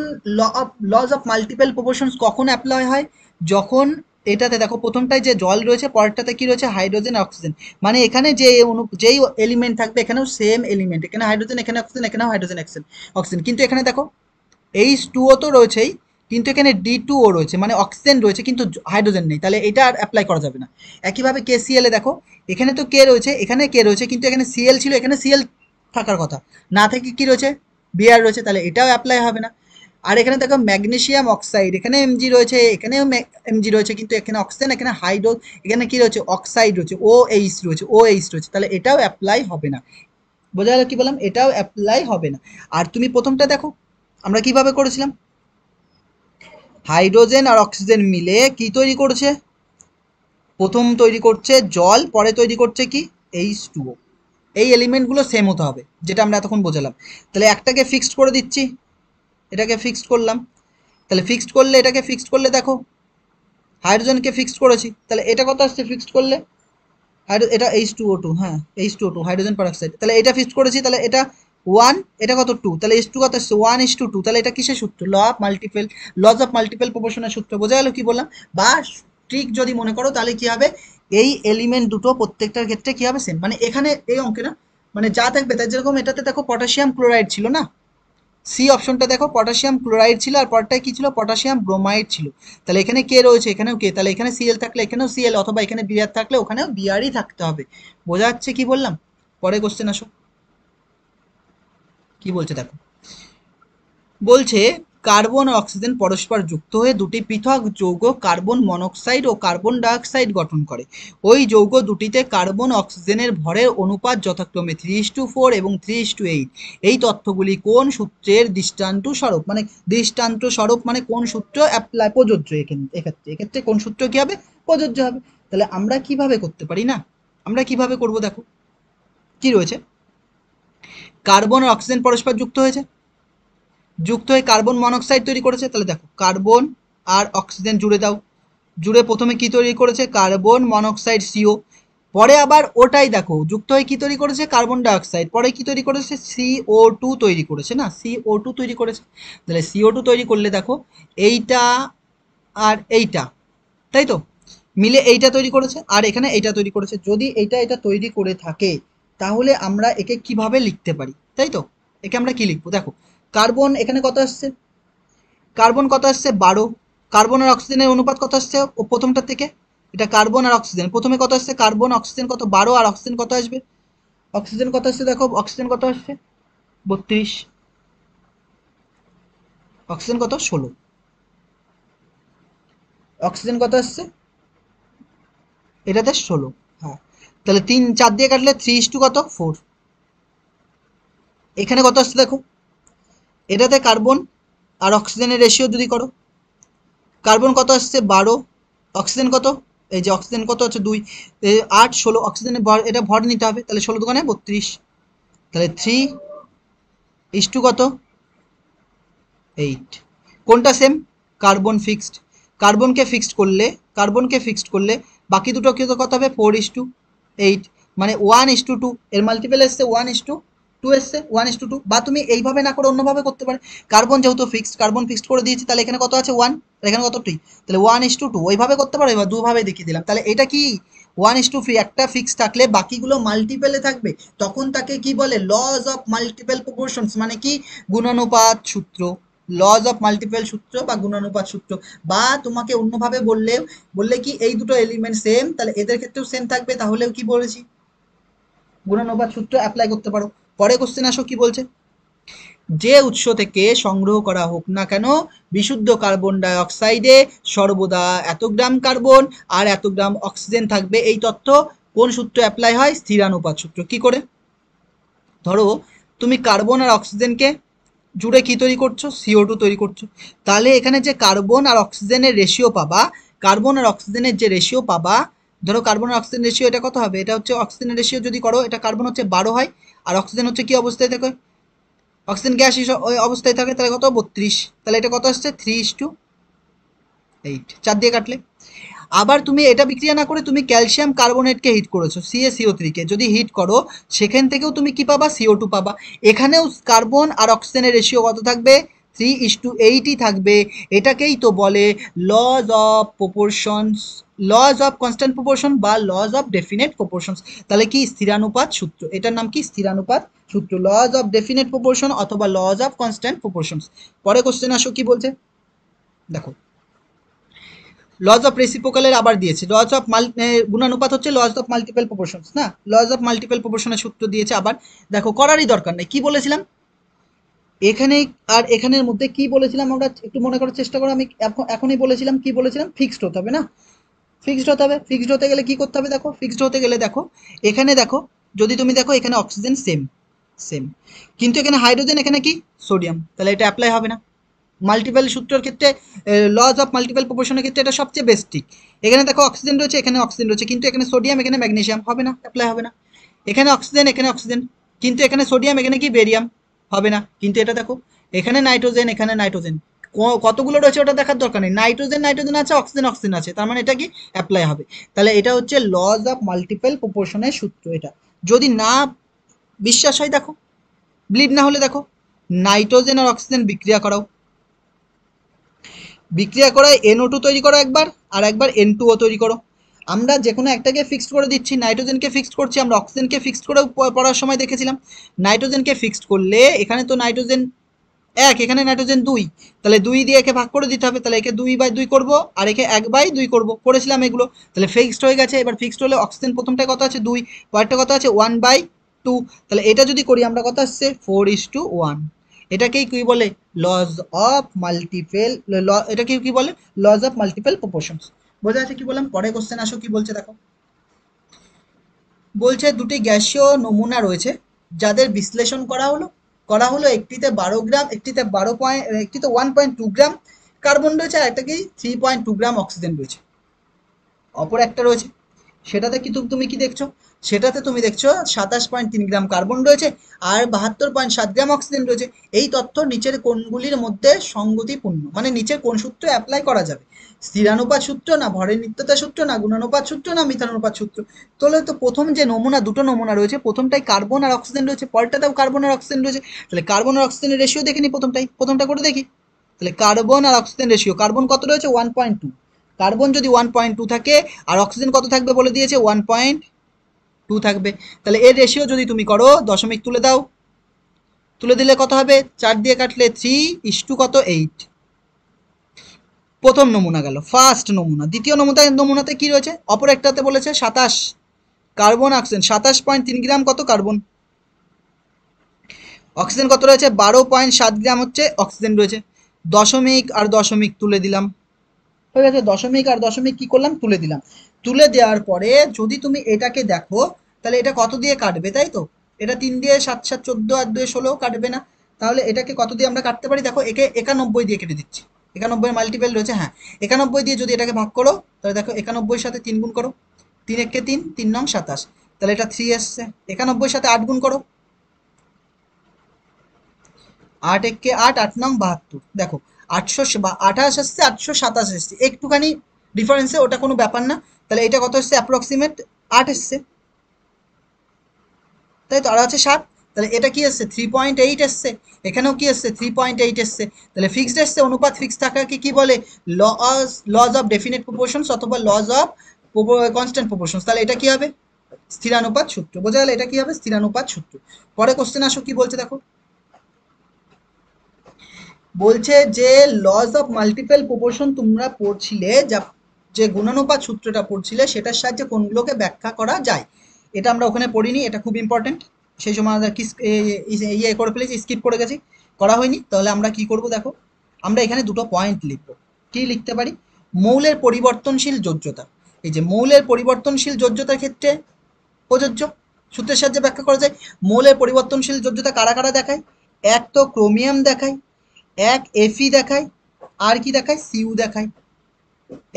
লজ অফ মাল্টিপল প্রপোর্শনস কখন অ্যাপ্লাই হয়, যখন এটাতে দেখো প্রথমটায় যে জল রয়েছে, পরেরটাতে কি রয়েছে, হাইড্রোজেন অক্সিজেন, মানে এখানে যেই এলিমেন্ট থাকবে এখানেও সেম এলিমেন্ট, এখানে হাইড্রোজেন, এখানে অক্সিজেন, এখানেও হাইড্রোজেন অক্সিজেন, কিন্তু এখানে দেখো H2O তো রয়েছেই, কিন্তু এখানে D2O রয়েছে, মানে অক্সিজেন রয়েছে কিন্তু হাইড্রোজেন নেই, তাহলে এটা আর অ্যাপ্লাই করা যাবে না। একইভাবে KCl এ দেখো, এখানে তো কে রয়েছে, এখানে কে রয়েছে, কিন্তু এখানে Cl ছিল, এখানে Cl থাকার কথা, না থেকে কি রয়েছে, Br রয়েছে, তাহলে এটাও অ্যাপ্লাই হবে না। আর এখানে দেখো ম্যাগনেসিয়াম অক্সাইড, এখানে Mg রয়েছে, এখানেও Mg রয়েছে, কিন্তু এখানে অক্সিজেন, এখানে এখানে কি রয়েছে, অক্সাইড রয়েছে, OH রয়েছে, তাহলে এটাও অ্যাপ্লাই হবে না। বোঝা গেল কি বললাম, এটাও অ্যাপ্লাই হবে না। আর তুমি প্রথমটা দেখো আমরা কিভাবে করেছিলাম, হাইড্রোজেন আর অক্সিজেন মিলে কি তৈরি করছে, প্রথম তৈরি করছে জল, পরে তৈরি করছে কি H2O। এই এলিমেন্টগুলো সেম হতে হবে, যেটা আমরা এতক্ষণ বোঝালাম। তাহলে একটাকে ফিক্সড করে দিচ্ছি, এটাকে ফিক্সড করলাম। তাহলে ফিক্সড করলে, এটাকে ফিক্সড করলে দেখো হাইড্রোজেনকে ফিক্সড করেছি, তাহলে এটা কত আসছে ফিক্সড করলে, এটা H2O2, হ্যাঁ H2O2 হাইড্রোজেন পারঅক্সাইড। তাহলে এটা ফিক্সড করেছি, তাহলে এটা 1, এটা কত 2, তাহলে H2 কত আসছে 1:2। তাহলে এটা কিসের সূত্র, লজ অফ মাল্টিপল প্রপোর্শনের সূত্র। বোঝা গেল কি বললাম? বা ট্রিক যদি মনে করো তাহলে কি হবে, এই এলিমেন্ট দুটো প্রত্যেকটার ক্ষেত্রে কি হবে সেম, মানে এখানে এই অঙ্কে না, মানে যা থাকবে তার, যেরকম এটাতে দেখো পটাশিয়াম ক্লোরাইড ছিল না, সি অপশনটা দেখো পটাশিয়াম ক্লোরাইড ছিল, আর পরটায় কি ছিল পটাশিয়াম ব্রোমাইড ছিল। তাহলে এখানে কে রয়েছে, এখানেও কে, তাহলে এখানে সিএল থাকলে এখানেও সিএল, অথবা এখানে বিআর থাকলে ওখানেও বিআরই থাকতে হবে। বোঝা যাচ্ছে কি বললাম? পরে কোশ্চেন আসো, কি বলছে দেখো, বলছে কার্বন ও অক্সিজেন পরস্পর যুক্ত হয়ে দুটি পৃথক যৌগ কার্বন মনোক্সাইড ও কার্বন ডাইঅক্সাইড গঠন করে। ওই যৌগ দুটিতে কার্বন ও অক্সিজেনের ভরের অনুপাত যথাক্রমে 3:4 এবং 3:8। এই তথ্যগুলি কোন সূত্রের দৃষ্টান্ত স্বরূপ, মানে দৃষ্টান্ত স্বরূপ মানে কোন সূত্র অ্যাপ্লাই প্রযোজ্য, এক্ষেত্রে কোন সূত্র কি হবে প্রযোজ্য হবে। তাহলে আমরা কিভাবে করতে পারি না, আমরা কিভাবে করব দেখো, কি রয়েছে, কার্বন আর অক্সিজেন পরস্পর যুক্ত হয়েছে, যুক্ত হয়ে কার্বন মনোক্সাইড তৈরি করেছে। তাহলে দেখো কার্বন আর অক্সিজেন জুড়ে দাও, জুড়ে প্রথমে কি তৈরি করেছে কার্বন মনোক্সাইড সিও, পরে আবার ওটাই দেখো যুক্ত হয়ে কি তৈরি করেছে কার্বন ডাইঅক্সাইড, পরে কি তৈরি করেছে CO2 তৈরি করেছে না, CO2 তৈরি করেছে। তাহলে CO2 তৈরি করলে দেখো এইটা আর এইটা, তাই তো, মিলে এইটা তৈরি করেছে, আর এখানে এইটা তৈরি করেছে। যদি এইটা এটা তৈরি করে থাকে তাহলে আমরা একে কিভাবে লিখতে পারি, তাই তো, একে আমরা কি লিখবো দেখো, কার্বন এখানে কত আসছে, কার্বন কত আসছে 12, কার্বন আর অক্সিজেনের অনুপাত কত আসছে ও প্রথমটার থেকে, এটা কার্বন আর অক্সিজেন প্রথমে কত আসছে কার্বন অক্সিজেন কত 12, আর অক্সিজেন কত আসবে, অক্সিজেন কত আসছে দেখো, অক্সিজেন কত আসছে 32, অক্সিজেন কত 16, অক্সিজেন কত আসছে এটাতে 16, হ্যাঁ। তাহলে 3 4 দিয়ে কাটলে 3:4 কত 4, এখানে কত আসছে দেখো, এটাতে কার্বন আর অক্সিজেনের রেশিও যদি করো, কার্বন কত আসছে 12, অক্সিজেন কত, এই যে অক্সিজেন কত হচ্ছে 2, 8 16, অক্সিজেনের ভর, এটা ভর নিতে হবে, তাহলে 16 দোকানে 32, তাহলে 3:2 কত 8। কোনটা সেম, কার্বন ফিক্সড, কার্বনকে ফিক্সড করলে, কার্বনকে ফিক্সড করলে বাকি দুটো কত হবে 4:8, মানে 1:2, এর মাল্টিপল এসছে 1:2 এসছে 1:2, বা তুমি এইভাবে না করে অন্যভাবে করতে পারে, কার্বন যেহেতু ফিক্সড, কার্বন ফিক্সড করে দিয়েছি, তাহলে এখানে কত আছে 1, আর এখানে কত 2, তাহলে 1:2 ওইভাবে করতে পারো, এবার দুভাবে দেখিয়ে দিলাম। তাহলে এটা কি 1:3, একটা ফিক্স থাকলে বাকিগুলো মাল্টিপেলে থাকবে, তখন তাকে কি বলে লজ অফ মাল্টিপল প্রপোর্শনস, মানে কি গুণানুপাত সূত্র, লজ অফ মাল্টিপল সূত্র বা গুণানুপাত সূত্র। বা তোমাকে অন্যভাবে বললে, বললে কি এই দুটো এলিমেন্ট সেম, তাহলে এদের ক্ষেত্রেও সেম থাকবে, তাহলেও কি বলেছি গুণানুপাত সূত্র অ্যাপ্লাই করতে পারো। পরে কোশ্চেন আসো কি বলছে, যে উৎস থেকে সংগ্রহ করা হোক না কেন বিশুদ্ধ কার্বন ডাই অক্সাইডে সর্বদা এত গ্রাম কার্বন আর এত গ্রাম অক্সিজেন থাকবে, এই তথ্য কোন সূত্র অ্যাপ্লাই হয়, স্থিরানুপাত সূত্র। কি করে, ধরো তুমি কার্বন আর অক্সিজেনকে জুড়ে কি তৈরি করছো CO2 তৈরি করছো, তাহলে এখানে যে কার্বন আর অক্সিজেনের রেশিও পাবা, কার্বন আর অক্সিজেনের যে রেশিও পাবা, ধরো কার্বন আর অক্সিজেন রেশিও এটা কত হবে, এটা হচ্ছে অক্সিজেনের রেশিও যদি করো, এটা কার্বন হচ্ছে 12 হয়, আর অক্সিজেন হচ্ছে কি অবস্থায় থাকে, অক্সিজেন গ্যাস ওই অবস্থায় থাকে, তাহলে কত 32, তাহলে এটা কত আসছে 3:8, 4 দিয়ে কাটলে। আবার তুমি এটা বিক্রিয়া না করে তুমি ক্যালসিয়াম কার্বনেটকে হিট করেছো CaCO3 কে যদি হিট করো, সেখান থেকেও তুমি কি পাবা CO2 পাবা, এখানেও কার্বন আর অক্সিজেনের রেশিও কত থাকবে 3:8ই থাকবে। এটাকেই তো বলে lodge of proportions, laws of constant proportion বা লজ অফ ডেফিনেট প্রপোর্শনস। তাহলে কি স্থিরানুপাত সূত্র, এটার নাম কি স্থিরানুপাত সূত্র, লজ অফ ডেফিনেট প্রপোর্শন অথবা লজ অফ কনস্ট্যান্ট প্রপোর্শনস। পরে কোশ্চেন আসো কি বলছে দেখো, লজ অফ রেসিপ্রোকালের আবার দিয়েছে, লজ অফ গুণানুপাত হচ্ছে লজ অফ মাল্টিপল প্রপোর্শনস না, লজ অফ মাল্টিপল প্রপোর্শনের সূত্র দিয়েছে আবার। দেখো করারই দরকার নেই, কি বলেছিলাম এখানে আর এখানের মধ্যে কি বলেছিলাম আমরা, একটু মনে করার চেষ্টা করো, আমি এখনই বলেছিলাম কি বলেছিলাম, ফিক্সড হতে হবে না, ফিক্সড হতে হবে, ফিক্সড হতে গেলে কি করতে হবে দেখো, ফিক্সড হতে গেলে দেখো এখানে দেখো, যদি তুমি দেখো এখানে অক্সিজেন সেম, সেম, কিন্তু এখানে হাইড্রোজেন, এখানে কি সোডিয়াম, তাহলে এটা অ্যাপ্লাই হবে না। মাল্টিপল সূত্রের ক্ষেত্রে, লজ অফ মাল্টিপল প্রপোর্শনের ক্ষেত্রে এটা সবচেয়ে বেস্টিক। এখানে দেখো অক্সিজেন রয়েছে, এখানে অক্সিজেন রয়েছে, কিন্তু এখানে সোডিয়াম, এখানে ম্যাগনেসিয়াম, হবে না, অ্যাপ্লাই হবে না। এখানে অক্সিজেন, এখানে অক্সিজেন, কিন্তু এখানে সোডিয়াম, এখানে কি বেরিয়াম, হবে না। কিন্তু এটা দেখো, এখানে নাইট্রোজেন, এখানে নাইট্রোজেন, কতগুলো রয়েছে ওটা দেখার দরকার নেই, নাইট্রোজেন নাইট্রোজেন আছে, অক্সিজেন অক্সিজেন আছে, তার মানে এটা কি অ্যাপ্লাই হবে। তাহলে এটা হচ্ছে লজ অফ মাল্টিপল প্রপোর্শনের সূত্র। এটা যদি না বিশ্বাস হয় দেখো, বিলিভ না হলে দেখো, নাইট্রোজেন আর অক্সিজেন বিক্রিয়া করাও, বিক্রিয়া করায় NO2 তৈরি করো একবার, আর একবার N2O তৈরি করো। আমরা যে কোনো একটাকে ফিক্সড করে দিচ্ছি, নাইট্রোজেনকে ফিক্সড করছি, আমরা অক্সিজেনকে ফিক্সড করেও পড়ার সময় দেখেছিলাম। নাইট্রোজেনকে ফিক্সড করলে এখানে তো নাইট্রোজেন এক, এখানে নাইট্রোজেন দুই, তাহলে দুই দিয়ে একে ভাগ করে দিতে হবে, তাহলে একে 2/2 করবো, আর একে 1/2 করবো, করেছিলাম এগুলো, তাহলে ফিক্সড হয়ে গেছে। এবার ফিক্সড হলে অক্সিজেন প্রথমটা কত আছে 2, পরেরটা কত আছে 1/2, তাহলে এটা যদি করি আমরা কত আসছে 4:1। এটাকেই কি বলে লজ অফ মাল্টিপল, এটাকে কি বলে লজ অফ মাল্টিপল প্রপোর্শনস। বোঝা যাচ্ছে কি বললাম? পরে কোশ্চেন আসো কি বলছে দেখো। বলছে দুটি গ্যাসীয় নমুনা রয়েছে যাদের বিশ্লেষণ করা হলো একটিতে 12 গ্রাম, একটিতে 1.2 গ্রাম কার্বন রয়েছে, আর একটা কি 3.2 গ্রাম অক্সিজেন রয়েছে, অপর একটা রয়েছে। সেটাতে কি তুমি কি দেখছো? সেটাতে তুমি দেখছো 27.3 গ্রাম কার্বন রয়েছে, আর 72.7 গ্রাম অক্সিজেন রয়েছে। এই তথ্য নিচের কোনগুলির মধ্যে সঙ্গতিপূর্ণ, মানে নিচের কোন সূত্র অ্যাপ্লাই করা যাবে? স্থিরানুপাত সূত্র, না ভরের নিত্যতা সূত্র, না গুণানুপাত সূত্র, না মিথানুপাত সূত্র? তাহলে তো প্রথম যে নমুনা, দুটো নমুনা রয়েছে, প্রথমটাই কার্বন আর অক্সিজেন রয়েছে, পরেরটাতেও কার্বন আর অক্সিজেন রয়েছে, তাহলে কার্বন আর অক্সিজেনের রেশিও দেখে নি, প্রথমটা করে দেখি। তাহলে কার্বন আর অক্সিজেন রেশিও, কার্বন কত রয়েছে 1.2, কার্বন যদি 1.2 থাকে আর অক্সিজেন কত থাকবে বলে দিয়েছে 1.2 থাকবে, তাহলে এর রেশিও যদি তুমি করো, দশমিক তুলে দাও, তুলে দিলে কত হবে, 4 দিয়ে কাটলে 3 কত 8। প্রথম নমুনা গেল, ফার্স্ট নমুনা। দ্বিতীয় নমুনাতে কি রয়েছে, অপর একটাতে বলেছে 27 কার্বন অক্সিজেন, 27.3 গ্রাম কত কার্বন, অক্সিজেন কত রয়েছে 12.7 গ্রাম হচ্ছে অক্সিজেন রয়েছে, দশমিক আর দশমিক তুলে দিলাম, হয়ে গেছে। দশমিক আর দশমিক কি করলাম, তুলে দিলাম। তুলে দেওয়ার পরে যদি তুমি এটাকে দেখো, তাহলে এটা কত দিয়ে কাটবে, তাই তো? এটা 3 দিয়ে 7 7 14 আর 2 16 কাটবে না। তাহলে এটাকে কত দিয়ে আমরা কাটতে পারি দেখো, একে 91 দিয়ে কেটে দিচ্ছি, 91 মাল্টিপল রয়েছে, হ্যাঁ 91 দিয়ে যদি এটাকে ভাগ করো, তাহলে দেখো 91 সাথে 3 গুণ করো, 3 একে 3, 3 নং 27, তাহলে এটা 3 এসছে। 91 সাথে 8 গুণ করো, 8 একে 8, 8 নং 72, দেখো 828 আসছে, 827 এসছে, একটুখানি ডিফারেন্সে, ওটা কোনো ব্যাপার না। তাহলে এটা কত এসছে, অ্যাপ্রক্সিমেট 8 এসছে, তাই তো, আর আছে 7, তাহলে এটা কি এসছে 3.8 এসছে, এখানেও কি এসছে 3.8 এসছে, তাহলে ফিক্সড এসছে। অনুপাত ফিক্সড থাকাকে কি বলে, লজ অফ ডেফিনেট প্রপোর্শনস অথবা লজ অফ কনস্ট্যান্ট প্রপোর্শনস। তাহলে এটা কি হবে, স্থিরানুপাত সূত্র। বোঝা গেল, এটা কি হবে, স্থিরানুপাত সূত্র। পরে কোশ্চেন আসো কি বলছে দেখো। বলছে যে লজ অফ মাল্টিপল প্রপোর্শন তোমরা পড়ছিলে, যা যে গুণানুপাত সূত্রটা পড়ছিলে, সেটার সাহায্যে কোনগুলোকে ব্যাখ্যা করা যায়। এটা আমরা ওখানে পড়িনি, এটা খুব ইম্পর্টেন্ট। সেই সময় আমরা কি ইয়ে করে ফেলেছি, স্কিপ করে গেছি, করা হয়নি। তাহলে আমরা কি করব দেখো, আমরা এখানে দুটো পয়েন্ট লিখব। কি লিখতে পারি, মৌলের পরিবর্তনশীল যোজ্যতা। এই যে মৌলের পরিবর্তনশীল যোজ্যতার ক্ষেত্রে প্রযোজ্য, সূত্রের সাহায্যে ব্যাখ্যা করা যায়। মৌলের পরিবর্তনশীল যোজ্যতা কারা কারা দেখায়, এক তো ক্রোমিয়াম দেখায়, এক এফি দেখায়, আর কি দেখায়, সিউ দেখায়,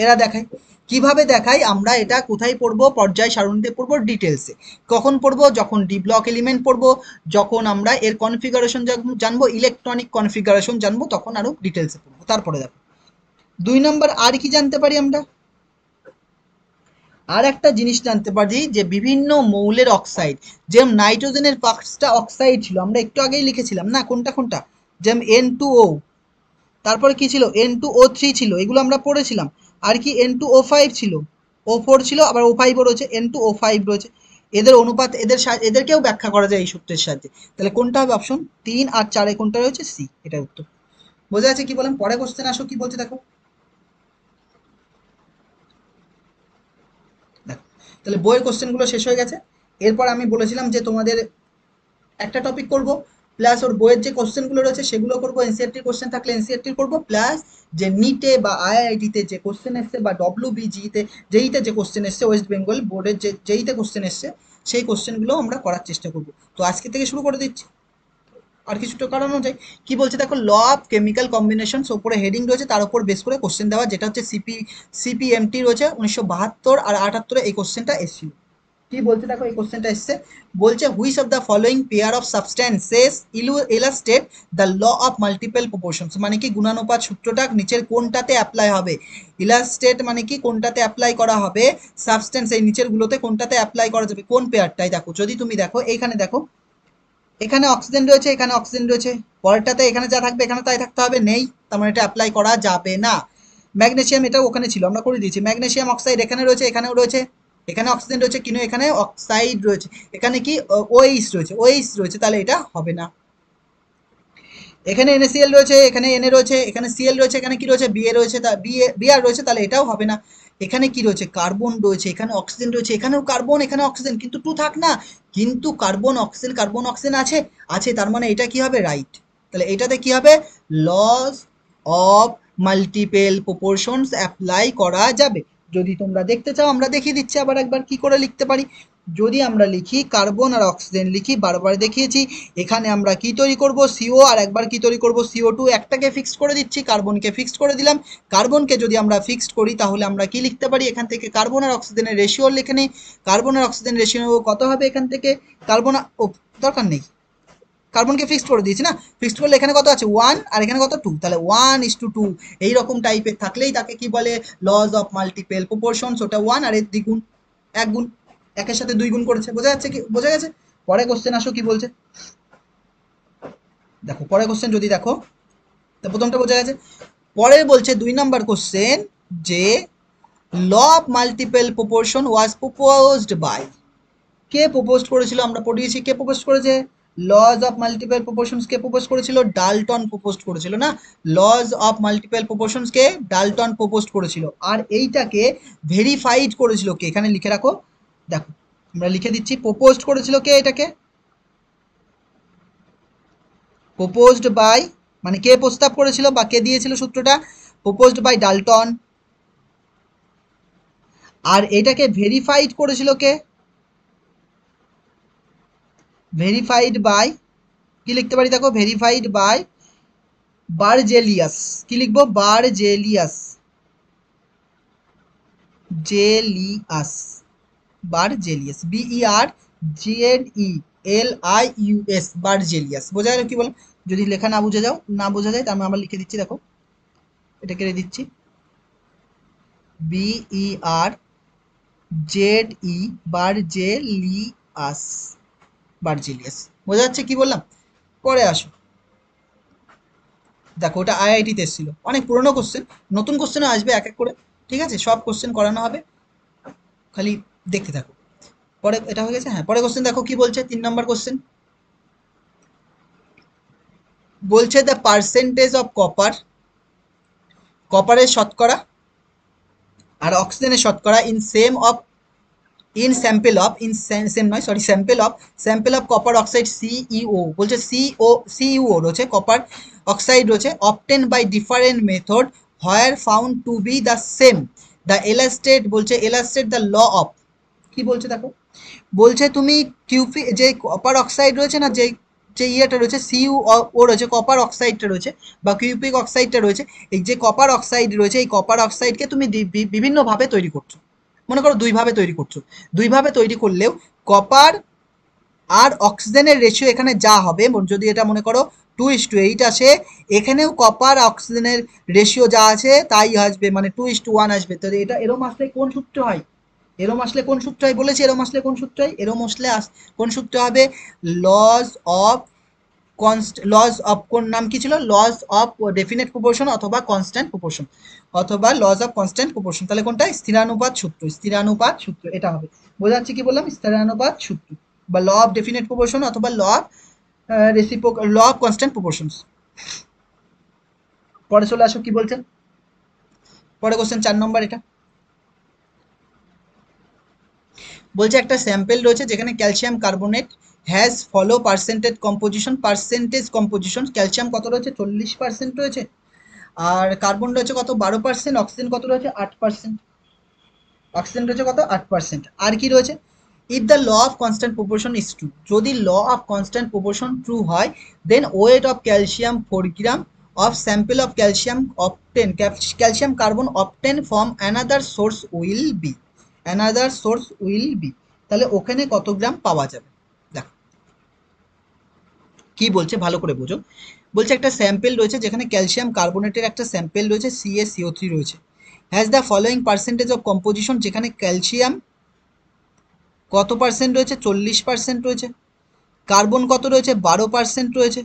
এরা দেখায়। কিভাবে দেখায় আমরা এটা কোথায় পড়বো, পর্যায় সারণীতে পড়বো, ডিটেলসে। কখন পড়বো, যখন ডি ব্লক এলিমেন্ট পড়বো, যখন আমরা এর কনফিগারেশন জানবো, ইলেকট্রনিক কনফিগারেশন জানবো, তখন আরো ডিটেলসে পড়বো। তারপরে দেখো 2 নম্বর আর কি জানতে পারি আমরা, আর একটা জিনিস জানতে পারি যে বিভিন্ন মৌলের অক্সাইড, যেমন নাইট্রোজেনের 5টা অক্সাইড ছিল, আমরা একটু আগেই লিখেছিলাম না, কোনটা কোনটা, যেমন N2O, তারপরে কি ছিল N2O3 ছিল, এগুলো আমরা পড়েছিলাম। আর কি N2O5 ছিল, O4 ছিল, আবার O5ও রয়েছে, N2O5 রয়েছে। এদের অনুপাত, এদেরকেও ব্যাখ্যা করা যায় এই সূত্রের সাহায্যে। তাহলে কোনটা হবে, অপশন 3 আর 4 কোনটা রয়েছে, সি, এটা উত্তর। বোঝা যাচ্ছে কি বলেন? পরে কোশ্চেন আসো কি বলছে দেখো। দেখো, তাহলে বইয়ের কোশ্চেনগুলো শেষ হয়ে গেছে। এরপর আমি বলেছিলাম যে তোমাদের একটা টপিক করব, প্লাস ওর বইয়ের যে কোশ্চেনগুলো রয়েছে সেগুলো করব, এনসিইআরটির কোশ্চেন থাকলে এনসিইআরটির করব, প্লাস যে নিটে বা আইআইটিতে যে কোশ্চেন এসছে, বা ডব্লিউবিজিতে, যেইতে যে কোশ্চেন এসছে, ওয়েস্ট বেঙ্গল বোর্ডের যে যেইতে কোশ্চেন এসছে, সেই কোশ্চেনগুলো আমরা করার চেষ্টা করব। তো আজকে থেকে শুরু করে দিচ্ছি, আর কিছুটা করানো যায়। কি বলছে দেখো, ল অফ কেমিক্যাল কম্বিনেশনস ওপরে হেডিং রয়েছে, তার উপর বেস করে কোশ্চেন দেওয়া, যেটা হচ্ছে সিপিএমটি রয়েছে 1972 আর 78 এই কোশ্চেনটা এসেছিল। কি বলছে দেখো, এই কোশ্চেনটা এসছে, বলছে which of the following pair of substances illustrate the law of multiple proportions, মানে কি গুণানুপাত সূত্রটা নিচের কোনটাতে অ্যাপ্লাই হবে, ইলাস্ট্রেট মানে কি কোনটাতে অ্যাপ্লাই করা হবে, সাবস্টেন্স এই নিচের গুলোতে কোনটাতে অ্যাপ্লাই করা যাবে, কোন পেয়ারটাই। দেখো যদি তুমি দেখো এইখানে দেখো, এখানে অক্সিজেন রয়েছে, এখানে অক্সিজেন রয়েছে, পরেরটাতে এখানে যা থাকবে এখানে তাই থাকতে হবে, নেই, তার মানে এটা অ্যাপ্লাই করা যাবে না। ম্যাগনেসিয়াম, এটা ওখানে ছিল আমরা করে দিয়েছি, ম্যাগনেসিয়াম অক্সাইড এখানে রয়েছে, এখানেও রয়েছে, এখানে অক্সিজেন রয়েছে কিন্তু এখানে অক্সাইড রয়েছে, এখানে কি ওএইচ রয়েছে, ওএইচ রয়েছে, তাহলে এটা হবে না। এখানে NaCl রয়েছে, এখানে Na রয়েছে, এখানে Cl রয়েছে, এখানে কি রয়েছে Ba রয়েছে, Br রয়েছে, তাহলে এটাও হবে না। এখানে কি রয়েছে, কার্বন রয়েছে, এখানে অক্সিজেন রয়েছে, এখানেও কার্বন, এখানে অক্সিজেন, কিন্তু টু থাক না, কিন্তু কার্বন অক্সিজেন আছে, আছে, তার মানে এটা কি হবে, রাইট। তাহলে এটাতে কি হবে, laws of multiple proportions apply করা যাবে। যদি তোমরা দেখতে চাও আমরা দেখিয়ে দিচ্ছি আবার একবার কি করে লিখতে পারি। যদি আমরা লিখি কার্বন আর অক্সিজেন লিখি, বারবার দেখিয়েছি, এখানে আমরা কি তৈরি করব, সিও, আর একবার কি তৈরি করব, CO2, একটাকে ফিক্সড করে দিচ্ছি, কার্বনকে ফিক্সড করে দিলাম। কার্বনকে যদি আমরা ফিক্সড করি তাহলে আমরা কি লিখতে পারি, এখান থেকে কার্বন আর অক্সিজেনের রেশিও লিখে নিই, কার্বন আর অক্সিজেন রেশিও কত হবে, এখান থেকে কার্বন, ও দরকার নেই, কার্বনকে ফিক্সড করে দিয়েছি না, ফিক্সড করলে এখানে কত আছে 1 আর এখানে কত 2, তাহলে 1:2 এইরকম টাইপের থাকলেই তাকে কি বলে, লজ অফ মাল্টিপল প্রপোর্শনস, ওটা 1 আর এর দ্বিগুণ, এক গুণ, একের সাথে 2 গুণ করেছে, বোঝা যাচ্ছে কি, বোঝা গেছে। পরে কোশ্চেন আসো কি বলছে, দেখো পরে কোশ্চেন যদি দেখো, তো প্রথমটা বোঝা গেছে, পরে বলছে 2 নাম্বার কোশ্চেন, যে law of multiple proportion was proposed by, কে প্রপোজ করেছিল, আমরা পড়িয়েছি কে প্রপোজ করেছে, লজ অফ মাল্টিপল প্রপোর্শনস কে প্রপোজ করেছিল, ডাল্টন প্রপোজ করেছিল না, লজ অফ মাল্টিপল প্রপোর্শনস কে ডাল্টন প্রপোজ করেছিল, আর এইটাকে ভেরিফাইড করেছিল কে, এখানে লিখে রাখো, দেখো আমরা লিখে দিচ্ছি, প্রপোজ করেছিল কে এটাকে, প্রপোজড বাই, মানে কে প্রস্তাব করেছিল বা কে দিয়েছিল সূত্রটা, প্রপোজড বাই ডাল্টন, আর এটাকে ভেরিফাইড করেছিল কে, ভেরিফাইড বাই, কি লিখতে পারি দেখো, ভেরিফাইড বাই বারজেলিয়াস, কি লিখবো, বারজেলিয়াস, জেলিয়াস, বারজেলিয়াস, BERGELIUS, বারজেলিয়াস, বোঝা গেল কি বল। যদি লেখা না বুঝে যাও, না বোঝা যায়, তার মানে আমরা লিখে দিচ্ছি, দেখো এটা কেটে দিচ্ছি, BERGE, বারজেলিয়াস, বারজেলিয়াস, বোঝা যাচ্ছে কি বললাম। পরে আসো, দেখো ওটা IIT-তে এসেছিল, অনেক পুরনো কোশ্চেন, নতুন কোশ্চেনও আসবে এক এক করে, ঠিক আছে, সব কোশ্চেন করানো হবে, খালি দেখতে থাকো। পরে এটা হয়ে গেছে, হ্যাঁ পরে কোশ্চেন দেখো কি বলছে, 3 নম্বর কোশ্চেন, বলছে দ্য পার্সেন্টেজ অফ কপার, কপারের শতকরা আর অক্সিজেনের শতকরা in same of, in sample of, in same নয় sorry, sample of copper oxide সিইও, বলছে সিইও রয়েছে, কপার অক্সাইড রয়েছে, obtain by different method where found to be the same, the এলাস্টেট, বলছে এলাস্টেট দ্য ল অফ, কি বলছে দেখো, বলছে তুমি কিউপি, যে কপার অক্সাইড রয়েছে না, যে যে ইয়েটা রয়েছে সিইউ ও রয়েছে, কপার অক্সাইডটা রয়েছে বা কিউপিক অক্সাইডটা রয়েছে, এই যে কপার অক্সাইড রয়েছে, এই কপার অক্সাইডকে তুমি বিভিন্নভাবে তৈরি করছো, মনে করো 2 ভাবে তৈরি করছো, 2 ভাবে তৈরি করলেও কপার আর অক্সিজেনের রেশিও এখানে যা হবে, যদি এটা মনে করো 2:8 আসে, এখানেও কপার অক্সিজেনের রেশিও যা আছে তাই আসবে, মানে 2:1 আসবে। তো এটা এরম আসলে কোন সূত্র হয়, এরম আসলে কোন সূত্র হয় বলেছি, এরম আসলে কোন সূত্র হয়, এরম আসলে কোন সূত্র হবে, লজ অফ লজ অফ, কোন নাম কি ছিল, লজ অফ ডেফিনেট প্রপোর্শন অথবা কনস্ট্যান্ট প্রপোর্শন, অথবা লজ অফ কনস্ট্যান্ট প্রপোর্শন, তাহলে কোনটা, স্থিরানুপাত সূত্র, স্থিরানুপাত সূত্র এটা হবে, বোঝা যাচ্ছে কি বললাম, স্থিরানুপাত সূত্র বা ল অফ ডেফিনেট প্রপোর্শন অথবা law of law of constant proportions. পরে চলে আসো কি বলছেন, পরে কোশ্চেন 4 নম্বর, এটা বলছে একটা স্যাম্পেল রয়েছে যেখানে calcium carbonate has follow percentage composition, calcium কত রয়েছে, 40% রয়েছে, আর কার্বন রয়েছে কত, 12%, অক্সিজেন কত রয়েছে, 8%, অক্সিজেন রয়েছে কত, 8%, আর কি রয়েছে, if the law of constant proportion is true, যদি law of constant proportion true হয়, then weight of calcium 4 gram of sample of calcium obtained calcium carbon obtained from another source will be, তাহলে ওখানে কত গ্রাম পাওয়া যাবে। দেখো কি বলছে ভালো করে বোঝো। বলছে একটা স্যাম্পেল রয়েছে যেখানে ক্যালসিয়াম কার্বনেটের একটা স্যাম্পেল রয়েছে, CaCO3 রয়েছে, has the following percentage of composition, যেখানে ক্যালসিয়াম কত পার্সেন্ট রয়েছে, 40% রয়েছে, কার্বন কত রয়েছে, 12% রয়েছে,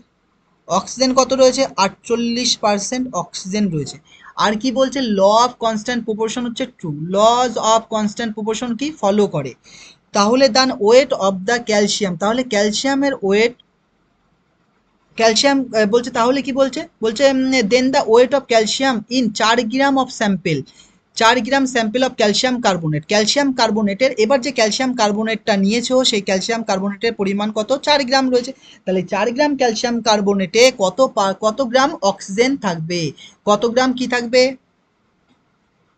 অক্সিজেন কত রয়েছে, 48% অক্সিজেন রয়েছে। আর কি বলছে, ল অফ কনস্ট্যান্ট প্রপোর্শন হচ্ছে true, lodge of constant proportion কি ফলো করে। তাহলে দান ওয়েট অফ দ্য ক্যালসিয়াম, তাহলে ক্যালসিয়ামের ওয়েট, ক্যালসিয়াম বলছে, তাহলে কি বলছে, বলছে then the weight of calcium in 4 gram of sample, 4 gram sample of calcium carbonate, calcium কার্বনেটের, এবার যে ক্যালসিয়াম কার্বনেটটা নিয়েছো সেই ক্যালসিয়াম কার্বনেটের পরিমাণ কত, 4 গ্রাম রয়েছে, তাহলে 4 গ্রাম ক্যালসিয়াম কার্বনেটে কত গ্রাম অক্সিজেন থাকবে, কত গ্রাম কি থাকবে,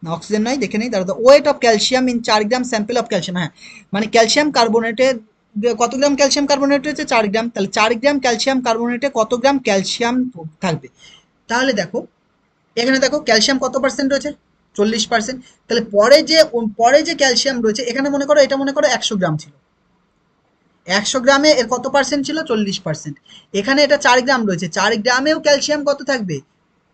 না অক্সিজেন নয়, দেখে নেই দাঁড়া, wait of calcium in 4 gram sample of calcium, হ্যাঁ মানে ক্যালসিয়াম কার্বনেটে কত গ্রাম ক্যালসিয়াম কার্বনেট রয়েছে, 4 গ্রাম, তাহলে 4 গ্রাম ক্যালসিয়াম কার্বনেটে কত গ্রাম ক্যালসিয়াম থাকবে। তাহলে দেখো এখানে দেখো ক্যালসিয়াম কত পার্সেন্ট রয়েছে, 40%, তাহলে পরে যে ক্যালসিয়াম রয়েছে এখানে মনে করো, এটা মনে করো 100 গ্রাম ছিল, 100 গ্রামে এর কত পার্সেন্ট ছিল, 40%, এখানে এটা 4 গ্রাম রয়েছে, 4 গ্রামেও ক্যালসিয়াম কত থাকবে,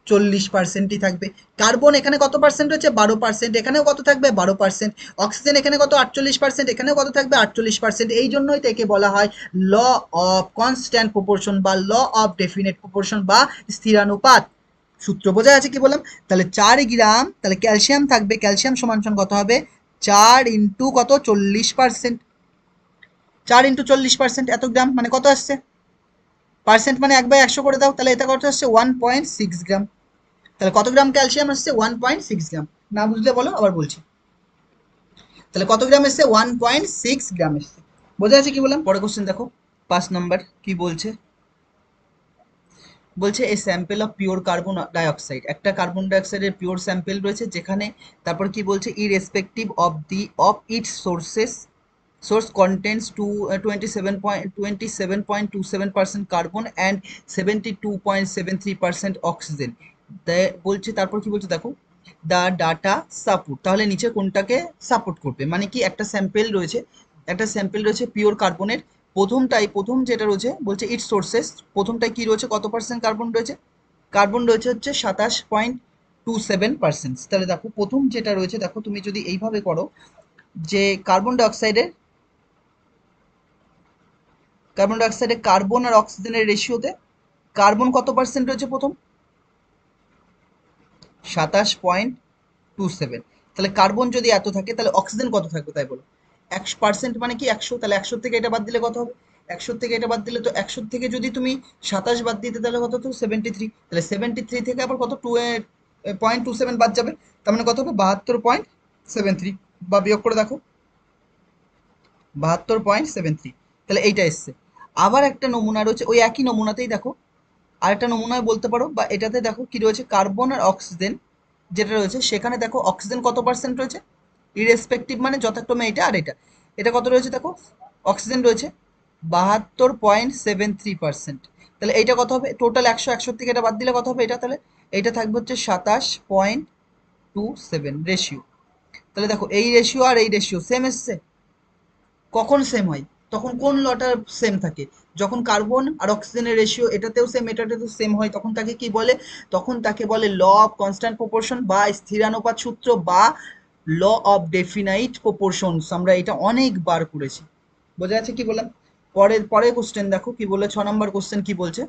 40%ই থাকবে। কার্বন এখানে কত পার্সেন্ট রয়েছে, 12%, এখানেও কত থাকবে, 12%, অক্সিজেন এখানে কত, 48%, এখানেও কত থাকবে, 48%, এই জন্যই তো একে বলা হয় ল অফ কনস্ট্যান্ট প্রপোর্শন বা ল অফ ডেফিনেট প্রপোর্শন বা স্থিরানুপাত। সূত্র বোঝা আছে কি বললাম, তাহলে 4 গ্রাম, তাহলে ক্যালসিয়াম থাকবে, ক্যালসিয়াম সমান সমান কত হবে, 4 ইন্টু কত, 40%, 4 ইন্টু 40%, এত গ্রাম মানে কত আসছে, পার্সেন্ট মানে 1/100 করে দাও, তাহলে এটা কত আসছে, 1.6 গ্রাম, তাহলে কত গ্রাম ক্যালসিয়াম আসছে, 1.6 গ্রাম। না বুঝলে বলো, আবার বলছি, তাহলে কত গ্রাম এসছে, 1.6 গ্রাম এসছে। বোঝা যাচ্ছে কি বললাম। পরে কোশ্চেন দেখো 5 নম্বর কি বলছে, বলছে a sample of pure carbon dioxide, একটা কার্বন ডাইঅক্সাইডের পিওর স্যাম্পেল রয়েছে যেখানে, তারপর কি বলছে, irrespective of its source contents 27.27% carbon and 72.73% oxygen. বলছে তারপর কি বলছে দেখো, দ্য ডাটা সাপোর্ট, তাহলে নিচে কোনটাকে সাপোর্ট করবে, মানে কি একটা স্যাম্পেল রয়েছে পিওর কার্বনের, প্রথম যেটা রয়েছে বলছে ইটস সোর্সেস, প্রথমটায় কি রয়েছে, কত পার্সেন্ট কার্বন রয়েছে, কার্বন রয়েছে হচ্ছে 27.27%। তাহলে দেখো প্রথম যেটা রয়েছে, দেখো তুমি যদি এইভাবে করো যে কার্বন ডাইঅক্সাইডে কার্বন আর অক্সিজেনের রেশিওতে কার্বন কত পার্সেন্ট রয়েছে প্রথম, 27.27, তাহলে কার্বন যদি এত থাকে তাহলে অক্সিজেন কত থাকবে তাই বলো, 100% মানে কি 100, তাহলে 100 থেকে এটা বাদ দিলে কত হবে, 100 থেকে এটা বাদ দিলে তো 100 থেকে যদি তুমি 27 বাদ দিতে তাহলে কত, তো 73, তাহলে 73 থেকে আবার কত 2.27 বাদ যাবে, তার মানে কত হবে 72.73, বা বিয়োগ করে দেখো 72.73, তাহলে এইটা এসছে। আবার একটা নমুনা রয়েছে ওই একই নমুনাতেই দেখো, আরেকটা নমুনায় বলতে পারো, বা এটাতে দেখো কি রয়েছে, কার্বন আর অক্সিজেন যেটা রয়েছে সেখানে দেখো অক্সিজেন কত পার্সেন্ট রয়েছে, ইরেসপেক্টিভ মানে যথাক্রমে এটা আর এটা, এটা কত রয়েছে দেখো, অক্সিজেন রয়েছে 72.73%, তাহলে এইটা কত হবে, টোটাল 100 থেকে এটা বাদ দিলে কত হবে, এটা তাহলে এইটা থাকবে হচ্ছে 27.27 রেশিও। তাহলে দেখো এই রেশিও আর এই রেশিও সেম এসছে, কখন সেম হয়, তখন কোন লটার সেম থাকে, যখন কার্বন আর অক্সিজেনের রেশিও এটাতেও সেম এটাতেও সেম হয়, তখন তাকে কি বলে, তখন তাকে বলে ল অফ কনস্ট্যান্ট প্রপোর্শন বা স্থিরানুপাত সূত্র বা ল অফ ডেফিনাইট প্রপোর্শনস। আমরা এটা অনেকবার করেছি, বোঝা যাচ্ছে কি বললাম। পরের কোশ্চেন দেখো কি বলে, 6 নম্বর কোশ্চেন কি বলছে,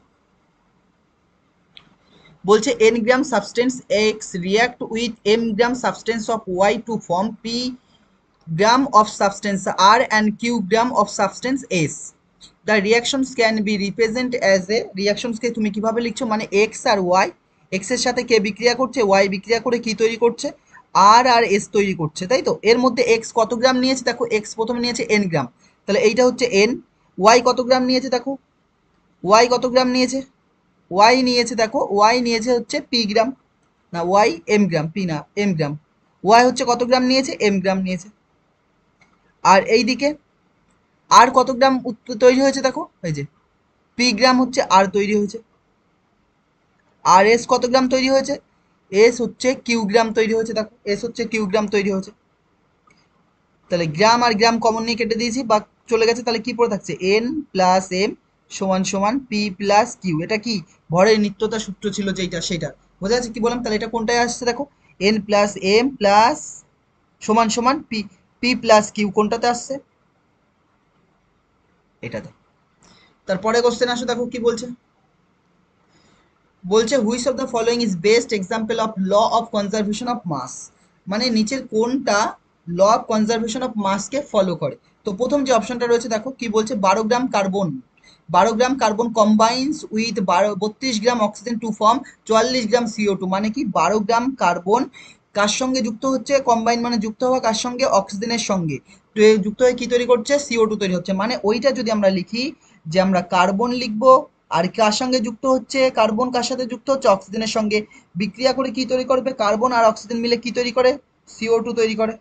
বলছে n gram substance X react with m gram substance of Y to form p gram of substance R and Q gram of substance S. The reactions can be represented as a reactions কে তুমি কিভাবে লিখছো, মানে x আর y, x এর সাথে কে বিক্রিয়া করছে, y বিক্রিয়া করে কি তৈরি করছে, R আর S তৈরি করছে, তাই তো। এর মধ্যে x কত গ্রাম নিয়েছে দেখো, x প্রথমে নিয়েছে n গ্রাম, তাহলে এইটা হচ্ছে n, y কত গ্রাম নিয়েছে দেখো, y কত গ্রাম নিয়েছে, y নিয়েছে দেখো, y নিয়েছে হচ্ছে p গ্রাম, না y m গ্রাম, p না m গ্রাম, y হচ্ছে কত গ্রাম নিয়েছে, m গ্রাম নিয়েছে। আর এই দিকে আর কত গ্রাম তৈরি হয়েছে দেখো, এই যে পি গ্রাম হচ্ছে আর তৈরি হয়েছে। আর এস কত গ্রাম তৈরি হয়েছে, এস হচ্ছে কিউ গ্রাম তৈরি হয়েছে, দেখো এস হচ্ছে কিউ গ্রাম তৈরি হয়েছে। তাহলে গ্রাম আর গ্রাম কমন নিয়ে কেটে দিয়েছি বা চলে গেছে, তাহলে কি পড়ে থাকছে, এন প্লাস এম সমান সমান পি প্লাস কিউ। এটা কি ভরের নিত্যতা সূত্র ছিল যেটা, সেটা বোঝা যাচ্ছে কি বললাম। তাহলে এটা কোনটায় আসছে দেখো, এন প্লাস এম প্লাস সমান সমান পি, পি প্লাস কিউ কোনটাতে আসছে, এটাতে। তারপরে কোশ্চেন আসো, দেখো কি বলছে। বলছে which of the following is best example of law of conservation of mass, মানে নিচের কোনটা ল অফ কনজারভেশন অফ মাসকে ফলো করে। তো প্রথম যে অপশনটা রয়েছে দেখো কি বলছে, 12 gram carbon, 12 gram carbon combines with 32 gram oxygen to form 44 gram CO2, মানে কি 12 গ্রাম কার্বন কার সঙ্গে যুক্ত হচ্ছে, কম্বাইন মানে যুক্ত হওয়া কার সঙ্গে, অক্সিজেনের সঙ্গে, তো যুক্ত হয়ে কি তৈরি করছে, CO2 তৈরি হচ্ছে। মানে ওইটা যদি আমরা লিখি যে আমরা কার্বন লিখবো, আর কার সঙ্গে যুক্ত হচ্ছে, কার্বন কার সাথে যুক্ত হচ্ছে, অক্সিজেনের সঙ্গে, বিক্রিয়া করে কি তৈরি করবে, কার্বন আর অক্সিজেন মিলে কি তৈরি করে, CO2 তৈরি করে।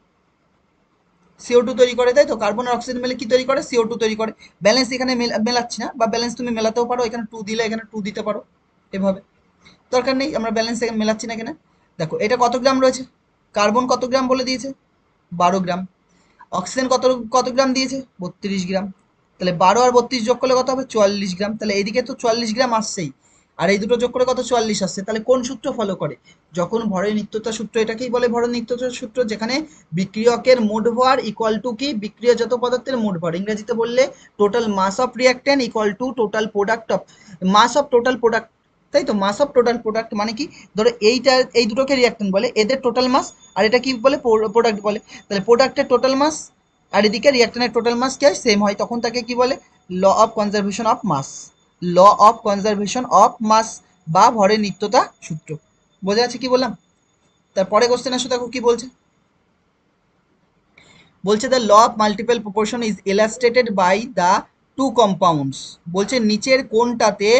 CO2 তৈরি করে, তাই তো, কার্বন আর অক্সিজেন মিলে কি তৈরি করে, CO2 তৈরি করে। ব্যালেন্স এখানে মেলাচ্ছি না, বা ব্যালেন্স তুমি মেলাতেও পারো, এখানে 2 দিলে এখানে 2 দিতে পারো, এভাবে দরকার নেই, আমরা ব্যালেন্স এখানে মেলাচ্ছি না এখানে। দেখো এটা কত গ্রাম রয়েছে, কার্বন কত গ্রাম বলে দিয়েছে, 12 গ্রাম। অক্সিজেন কত কত গ্রাম দিয়েছে, 32 গ্রাম। তাহলে 12 আর 32 যোগ করলে কত হবে, 44 গ্রাম। তাহলে এইদিকে তো 44 গ্রাম আসছেই, আর এই দুটো যোগ করে কত, 44 আসছে। তাহলে কোন সূত্র ফলো করে, যখন ভরের নিত্যতা সূত্র, এটাকেই বলে ভরের নিত্যতা সূত্র, যেখানে বিক্রিয়কের মোট ভর ইকুয়াল টু কি, বিক্রিয়াজাত পদার্থের মোট ভর, ইংরেজিতে বললে total mass of reactant equal to total product of, mass of total product, তাই তো, মাস অফ টোটাল প্রোডাক্ট। মানে কি, ধরো এইটা, এই দুটোকে রিঅ্যাক্ট্যান্ট বলে, এদের টোটাল মাস, আর এটা কি বলে, প্রোডাক্ট বলে। তাহলে প্রোডাক্টের টোটাল মাস আর এদিকে রিঅ্যাক্ট্যান্টের টোটাল মাস কি হয়, সেম হয়, তখন তাকে কি বলে, law of conservation of mass, law of conservation of mass, বা ভরের নিত্যতা সূত্র। বোঝা যাচ্ছে কি বললাম। তারপরে কোশ্চেন আসো, দেখো কি বলছে। বলছে the law of multiple proportion is illustrated by the two compounds. বলছে নিচের কোনটাতে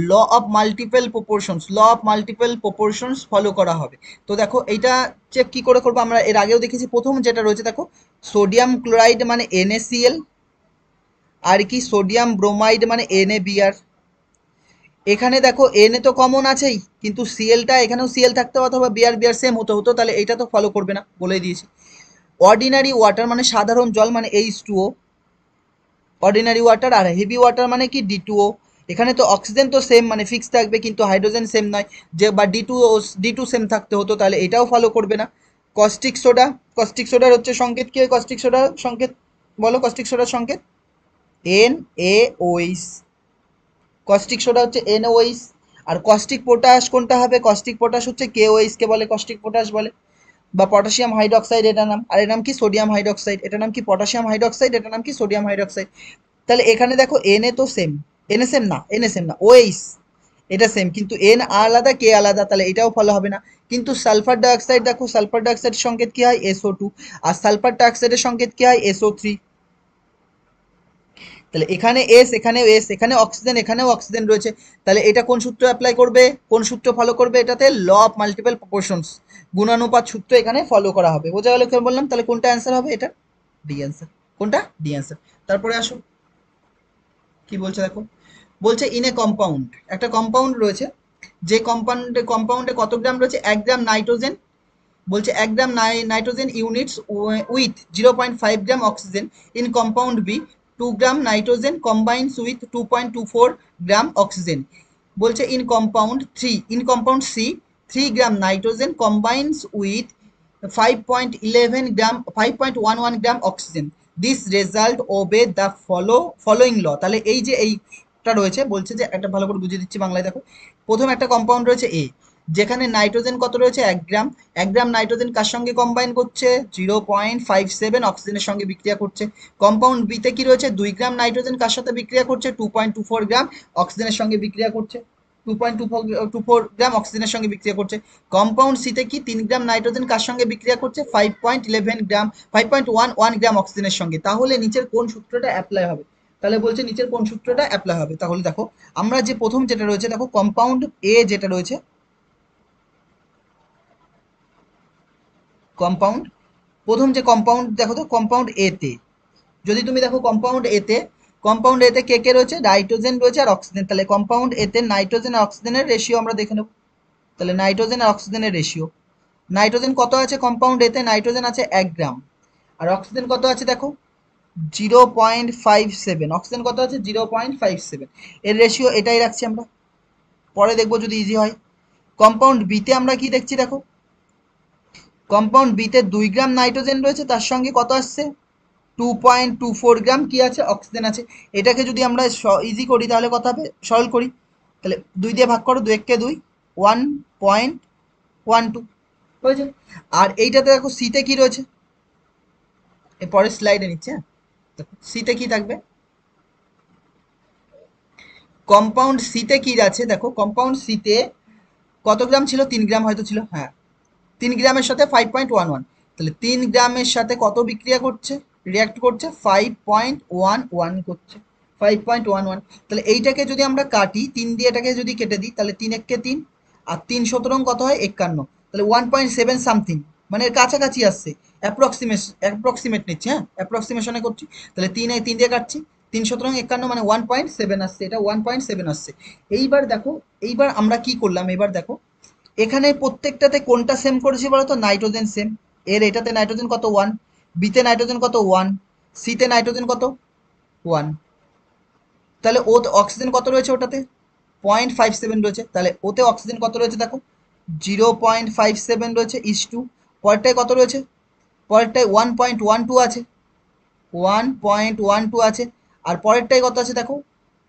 law of multiple proportions, law of multiple proportions follow করা হবে। তো দেখো এইটা চেক কি করে করবো, আমরা এর আগেও দেখেছি। প্রথম যেটা রয়েছে দেখো, সোডিয়াম ক্লোরাইড মানে NaCl, আর কি সোডিয়াম ব্রোমাইড মানে NaBr। এখানে দেখো এন এ তো কমন আছেই, কিন্তু সিএলটা এখানেও সিএল থাকতে হতো, অথবা বিআর বিআর সেম হতে হতো, তাহলে এটা তো ফলো করবে না, বলে দিয়েছি। অর্ডিনারি ওয়াটার মানে সাধারণ জল মানে H2O, অর্ডিনারি ওয়াটার। আর হেভি ওয়াটার মানে কি D2O। এখানে তো অক্সিজেন তো সেম মানে ফিক্স থাকবে, কিন্তু হাইড্রোজেন সেম নয়, যে বা ডি টু সেম থাকতে হতো, তাহলে এটাও ফলো করবে না। কস্টিক সোডা, কস্টিক সোডার হচ্ছে সংকেত কি হয়, কস্টিক সোডার সংকেত বলো, কস্টিক সোডার সংকেত NaOH, কস্টিক সোডা হচ্ছে NaOH। আর কস্টিক পটাশ কোনটা হবে, কস্টিক পটাশ হচ্ছে KOH কে বলে কস্টিক পটাশ বলে, বা পটাশিয়াম হাইড্রক্সাইড এটার নাম, আর এর নাম কি সোডিয়াম হাইড্রক্সাইড, এটার নাম কি পটাশিয়াম হাইড্রক্সাইড, এটার নাম কি সোডিয়াম হাইড্রক্সাইড। তাহলে এখানে দেখো Na তো সেম, Na সেম না OH, এটা সেম, কিন্তু N আলাদা K আলাদা, তাহলে এটাও ফলো হবে না। কিন্তু সালফার ডাইঅক্সাইড দেখো, সালফার ডাইঅক্সাইডের সংকেত কি হয়, SO2, আর সালফার ডাইঅক্সাইডের সংকেত কি হয়, SO3। তাহলে এখানে এস, এখানেও এস, এখানে অক্সিজেন, এখানেও অক্সিজেন রয়েছে। তাহলে এটা কোন সূত্র অ্যাপ্লাই করবে, কোন সূত্র ফলো করবে, এটাতে ল অফ মাল্টিপল প্রপোর্শনস, গুণানুপাত সূত্র এখানে ফলো করা হবে। বোঝা গেল কেন বললাম, তাহলে কোনটা অ্যান্সার হবে, এটা ডি অ্যান্সার। কোনটা, ডি অ্যান্সার। তারপরে আসো কি বলছে দেখো। বলছে ইন এ কম্পাউন্ড, একটা কম্পাউন্ড রয়েছে, যে কম্পাউন্ডে কত গ্রাম রয়েছে, 1 গ্রাম নাইট্রোজেন। বলছে 1 gram nitrogen unites with 0.5 gram oxygen. In compound B 2 gram nitrogen combines with 2.24 gram oxygen. বলছে in compound C 3 gram nitrogen combines with 5.11 gram oxygen. This result obey the following law. তাহলে এই যে এইটা রয়েছে, বলছে যে একটা ভালো করে বুঝিয়ে দিচ্ছি বাংলায় দেখো। প্রথম একটা কম্পাউন্ড রয়েছে এ, যেখানে নাইট্রোজেন কত রয়েছে, 1 গ্রাম। 1 গ্রাম নাইট্রোজেন কার সঙ্গে কম্বাইন করছে, 0.57 অক্সিজেনের সঙ্গে বিক্রিয়া করছে। কম্পাউন্ড বিতে কি রয়েছে, 2 গ্রাম নাইট্রোজেন কার সাথে বিক্রিয়া করছে, 2.24 গ্রাম অক্সিজেনের সঙ্গে বিক্রিয়া করছে, 2.24 গ্রাম অক্সিজেনের সঙ্গে বিক্রিয়া করছে। কম্পাউন্ড সিতে কি, 3 গ্রাম নাইট্রোজেন কার সঙ্গে বিক্রিয়া করছে, 5.11 গ্রাম অক্সিজেনের সঙ্গে। তাহলে নিচের কোন সূত্রটা অ্যাপ্লাই হবে, তাহলে বলছে নিচের কোন সূত্রটা অ্যাপ্লাই হবে। তাহলে দেখো আমরা যে প্রথম যেটা রয়েছে দেখো, কম্পাউন্ড এ যেটা রয়েছে, কম্পাউন্ড প্রথম যে কম্পাউন্ড দেখো তো, কম্পাউন্ড এ তে যদি তুমি দেখো কম্পাউন্ড এতে কে কে রয়েছে, নাইট্রোজেন রয়েছে আর অক্সিজেন, তাহলে কম্পাউন্ড এতে নাইট্রোজেন আর অক্সিজেনের রেশিও আমরা দেখে নেব। তাহলে নাইট্রোজেন আর অক্সিজেনের রেশিও, নাইট্রোজেন কত আছে কম্পাউন্ড এতে, নাইট্রোজেন আছে 1 গ্রাম, আর অক্সিজেন কত আছে দেখো 0.57, অক্সিজেন কত আছে 0.57, এর রেশিও এটাই রাখছি আমরা, পরে দেখবো যদি ইজি হয়। কম্পাউন্ড বিতে আমরা কি দেখছি দেখো, কম্পাউন্ড বিতে 2 গ্রাম নাইট্রোজেন রয়েছে, তার সঙ্গে কত আসছে 2.24 গ্রাম কি আছে অক্সিজেন আছে। এটাকে যদি আমরা ইজি করি তাহলে কত হবে, সরল করি, তাহলে 2 দিয়ে ভাগ করো, 2 একে 2, 1.12 হয়েছে। আর এইটাতে দেখো সিতে কি রয়েছে, এর পরের স্লাইডে নিচ্ছে, হ্যাঁ দেখো সিতে কি থাকবে, কম্পাউন্ড সিতে কি আছে দেখো, কম্পাউন্ড সিতে কত গ্রাম ছিল, 3 গ্রাম হয়তো ছিল, হ্যাঁ 3 গ্রামের সাথে 5.11, তাহলে 3 গ্রামের সাথে কত বিক্রিয়া করছে, রিয়াক্ট করছে 5.11 করছে, 5.11। তাহলে এইটাকে যদি আমরা কাটি 3 দিয়ে, এটাকে যদি কেটে দিই তাহলে 3 একে 3 আর 3 কত হয় 51, তাহলে 1.7 সামথিং, মানে এর কাছাকাছি আসছে, অ্যাপ্রক্সিমেট নিচ্ছি, হ্যাঁ অ্যাপ্রক্সিমেশনে করছি, তাহলে 3 দিয়ে কাটছি, 3 × 51 মানে 1.7 আসছে, এটা 1.7 আসছে। এইবার দেখো, এইবার আমরা কি করলাম, এবার দেখো এখানে প্রত্যেকটাতে কোনটা সেম করেছি বলতো, নাইট্রোজেন সেম, এর এটাতে নাইট্রোজেন কত 1, বিতে নাইট্রোজেন কত 1, সিতে নাইট্রোজেন কত 1, তাহলে ও অক্সিজেন কত রয়েছে ওটাতে 0.57 রয়েছে, তাহলে ওতে অক্সিজেন কত রয়েছে দেখো 0.57 রয়েছে, ইস টু পরেরটায় কত রয়েছে, পরেরটায় 1.12 আছে, 1.12 আছে, আর পরেরটাই কত আছে দেখো,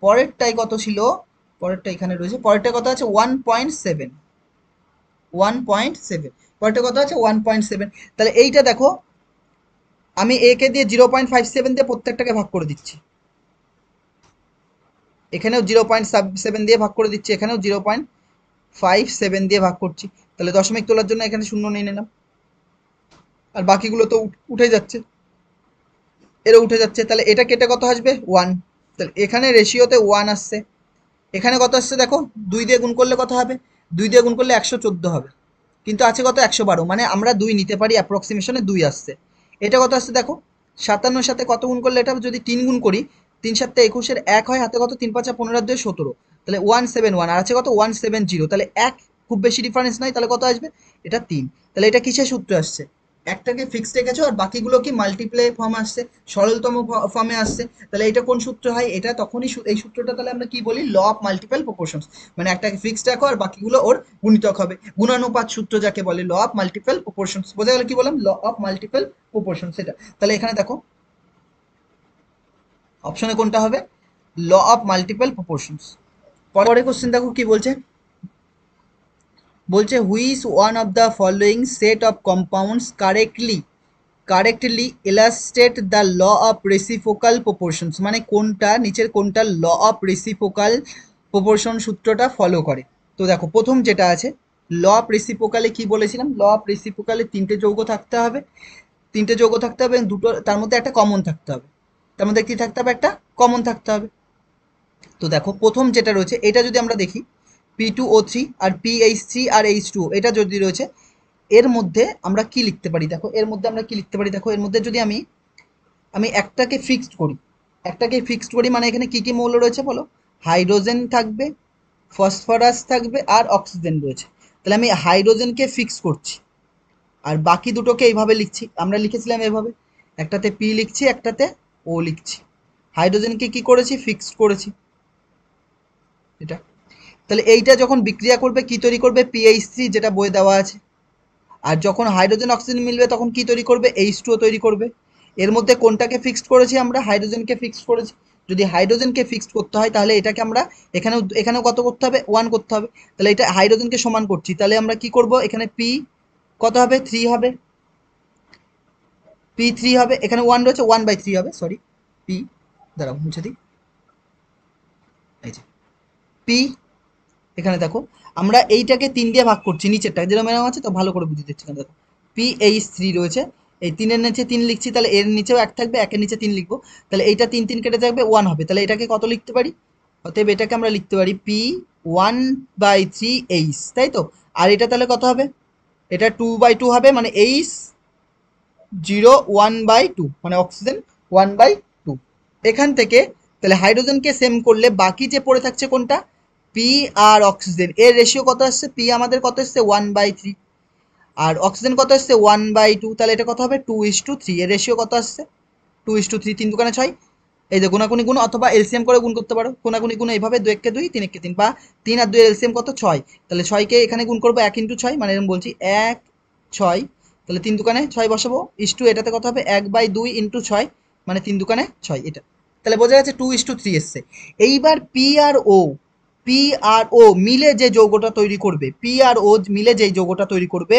পরেরটাই কত ছিল, পরেরটা এখানে রয়েছে, পরেরটায় কত আছে 1.7, 1.7, পরেরটা কত আছে 1.7, তাহলে এইটা দেখো আমি এ কে দিয়ে 0.57 দিয়ে প্রত্যেকটাকে ভাগ করে দিচ্ছি, এখানেও 0.7 দিয়ে ভাগ করে দিচ্ছি, এখানেও 0.57 দিয়ে ভাগ করছি, তাহলে দশমিক তোলার জন্য এখানে শূন্য নিয়ে নিলাম, আর বাকিগুলো তো উঠে যাচ্ছে, এরও উঠে যাচ্ছে, তাহলে এটা কেটে কত আসবে 1, তাহলে এখানে রেশিওতে 1 আসছে, এখানে কত আসছে দেখো 2 দিয়ে গুণ করলে কত হবে, 2 দিয়ে গুণ করলে 114 হবে, কিন্তু আছে কত 112, মানে আমরা 2 নিতে পারি, অ্যাপ্রক্সিমেশনে 2 আসছে। এটা কত আসছে দেখো 57 সাথে কত গুণ করলে, এটা যদি 3 গুণ করি, 3 7 21 এক হয়, হাতে কত 3 5 15 2 17, তাহলে 171, আর আছে কত 170, তাহলে এক, খুব বেশি ডিফারেন্স নাই, তাহলে কত আসবে এটা 3, তাহলে এটা কিসের সূত্রে আসছে, একটাকে ফিক্সড রেখেছো আর বাকিগুলো কি মাল্টিপ্লাই ফর্ম আসছে, সরলতম ফর্মে আসছে, তাহলে এটা কোন সূত্র হয়, এটা তখনই এই সূত্রটা তাহলে আমরা কি বলি, ল অফ মাল্টিপল প্রপোর্শনস, মানে একটাকে ফিক্সড রাখো আর বাকিগুলো ওর গুণিতক হবে, গুণানুপাত সূত্র যাকে বলে, ল অফ মাল্টিপল প্রপোর্শনস, বোঝা গেল কি বললাম, ল অফ মাল্টিপল প্রপোর্শনস এটা, তাহলে এখানে দেখো অপশনে কোনটা হবে, ল অফ মাল্টিপল প্রপোর্শনস। পরে কোশ্চেন দেখো কি বলছে, বলছে which one of the following set of compounds correctly illustrate the law of reciprocal proportions, মানে কোনটা নিচের কোনটা ল অফ রেসিপ্রোকাল প্রপোর্শন সূত্রটা ফলো করে। তো দেখো প্রথম যেটা আছে ল অফ রেসিপ্রোকালে কি বলেছিলাম, ল অফ রেসিপ্রোকালে 3টে যৌগ থাকতে হবে, 3টে যৌগ থাকতে হবে, দুটো তার মধ্যে একটা কমন থাকতে হবে, তার মধ্যে কি থাকতে হবে, একটা কমন থাকতে হবে। তো দেখো প্রথম যেটা রয়েছে এটা যদি আমরা দেখি P2O3 আর PH3 আর H2O, এটা যদি রয়েছে এর মধ্যে আমরা কি লিখতে পারি দেখো, এর মধ্যে আমরা কি লিখতে পারি দেখো, এর মধ্যে যদি আমি আমি একটাকে ফিক্সড করি, একটাকে ফিক্সড করি মানে এখানে কি কি মৌল রয়েছে বলো, হাইড্রোজেন থাকবে, ফসফরাস থাকবে আর অক্সিজেন রয়েছে, তাহলে আমি হাইড্রোজেনকে ফিক্স করছি, আর বাকি দুটোকে এইভাবে লিখছি, আমরা লিখেছিলাম এভাবে, একটাতে পি লিখছি, একটাতে ও লিখছি, হাইড্রোজেনকে কি করেছি ফিক্সড করেছি, এটা, তাহলে এইটা যখন বিক্রিয়া করবে কি তৈরি করবে, পিএইচ3 যেটা বইয়ে দেওয়া আছে, আর যখন হাইড্রোজেন অক্সিজেন মিলবে তখন কি তৈরি করবে, H2O তৈরি করবে। এর মধ্যে কোনটাকে ফিক্সড করেছি আমরা, হাইড্রোজেনকে ফিক্সড করেছি, যদি হাইড্রোজেনকে ফিক্সড করতে হয় তাহলে এটাকে আমরা এখানেও কত করতে হবে 1 করতে হবে, তাহলে এটা হাইড্রোজেনকে সমান করছি, তাহলে আমরা কি করব, এখানে পি কত হবে 3 হবে, P3 হবে, এখানে 1 রয়েছে 1/3 হবে, সরি পি, দাঁড়াও মুছে দিই, এই যে পি, এখানে দেখো আমরা এইটাকে 3 দিয়ে ভাগ করছি, নিচেরটা যেরকম এরকম আছে তো ভালো করে বুঝে দিচ্ছি, এখানে দেখো PH3 রয়েছে, এই 3 এর নিচে 3 লিখছি, তাহলে এর নিচেও 1 থাকবে, 1 এর নিচে 3 লিখবো, তাহলে এইটা 3 3 কেটে থাকবে 1 হবে, তাহলে এটাকে কত লিখতে পারি, অতএব এটাকে আমরা লিখতে পারি P1/3H, তাই তো, আর এটা তাহলে কত হবে, এটা 2/2 হবে, মানে H 0 1/2, মানে অক্সিজেন 1/2। এখান থেকে তাহলে হাইড্রোজেনকে সেম করলে বাকি যে পড়ে থাকছে কোনটা, পি আর অক্সিজেন, এর রেশিও কত আসছে, পি আমাদের কত আসছে 1/3 আর অক্সিজেন কত আসছে 1/2, তাহলে এটা কত হবে 2:3, এর রেশিও কত আসছে 2:3, 3 দুগুণে 6। এই যে গুণাগুণি গুণ অথবা এলসিএম করে গুণ করতে পারো, গুণাগুণি গুণ এইভাবে 2 একে 2 3 একে 3 বা 3 আর 2 এর এলসিএম কত 6, তাহলে 6কে এখানে গুণ করবো 1 × 6 মানে এরকম বলছি 1 6, তাহলে 3 দুগুণে 6 বসাবো ইস্টু এটাতে কত হবে 1/2 × 6 মানে 3 দুগুণে 6 এটা, তাহলে বোঝা যাচ্ছে 2:3 এসছে। এইবার পি আর ও মিলে যে যৌগটা তৈরি করবে, পি আর ও মিলে যেই যৌগটা তৈরি করবে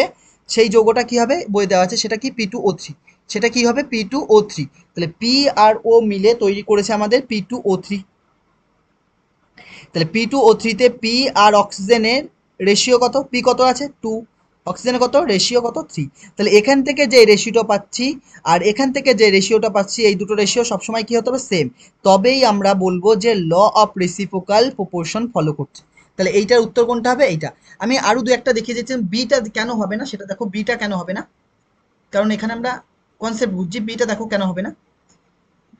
সেই যৌগটা কি হবে বই দেওয়া আছে, সেটা কি P2O3, সেটা কি হবে P2O3। তাহলে পি আর ও মিলে তৈরি করেছে আমাদের P2O3, তাহলে P2O3-তে পি আর অক্সিজেনের রেশিও কত, পি কত আছে 2, অক্সিজেনের কত রেশিও কত 3, তাহলে এখান থেকে যে রেশিওটা পাচ্ছি আর এখান থেকে যে রেশিওটা পাচ্ছি এই দুটো রেশিও সবসময় কি হতে হবে সেম, তবেই আমরা বলবো যে law of reciprocal proportion follow করছে। তাহলে এইটার উত্তর কোনটা হবে এইটা। আমি আরো দু একটা দেখিয়ে দিচ্ছি, বিটা কেন হবে না সেটা দেখো, বিটা কেন হবে না, কারণ এখানে আমরা কনসেপ্ট বুঝছি, বিটা দেখো কেন হবে না,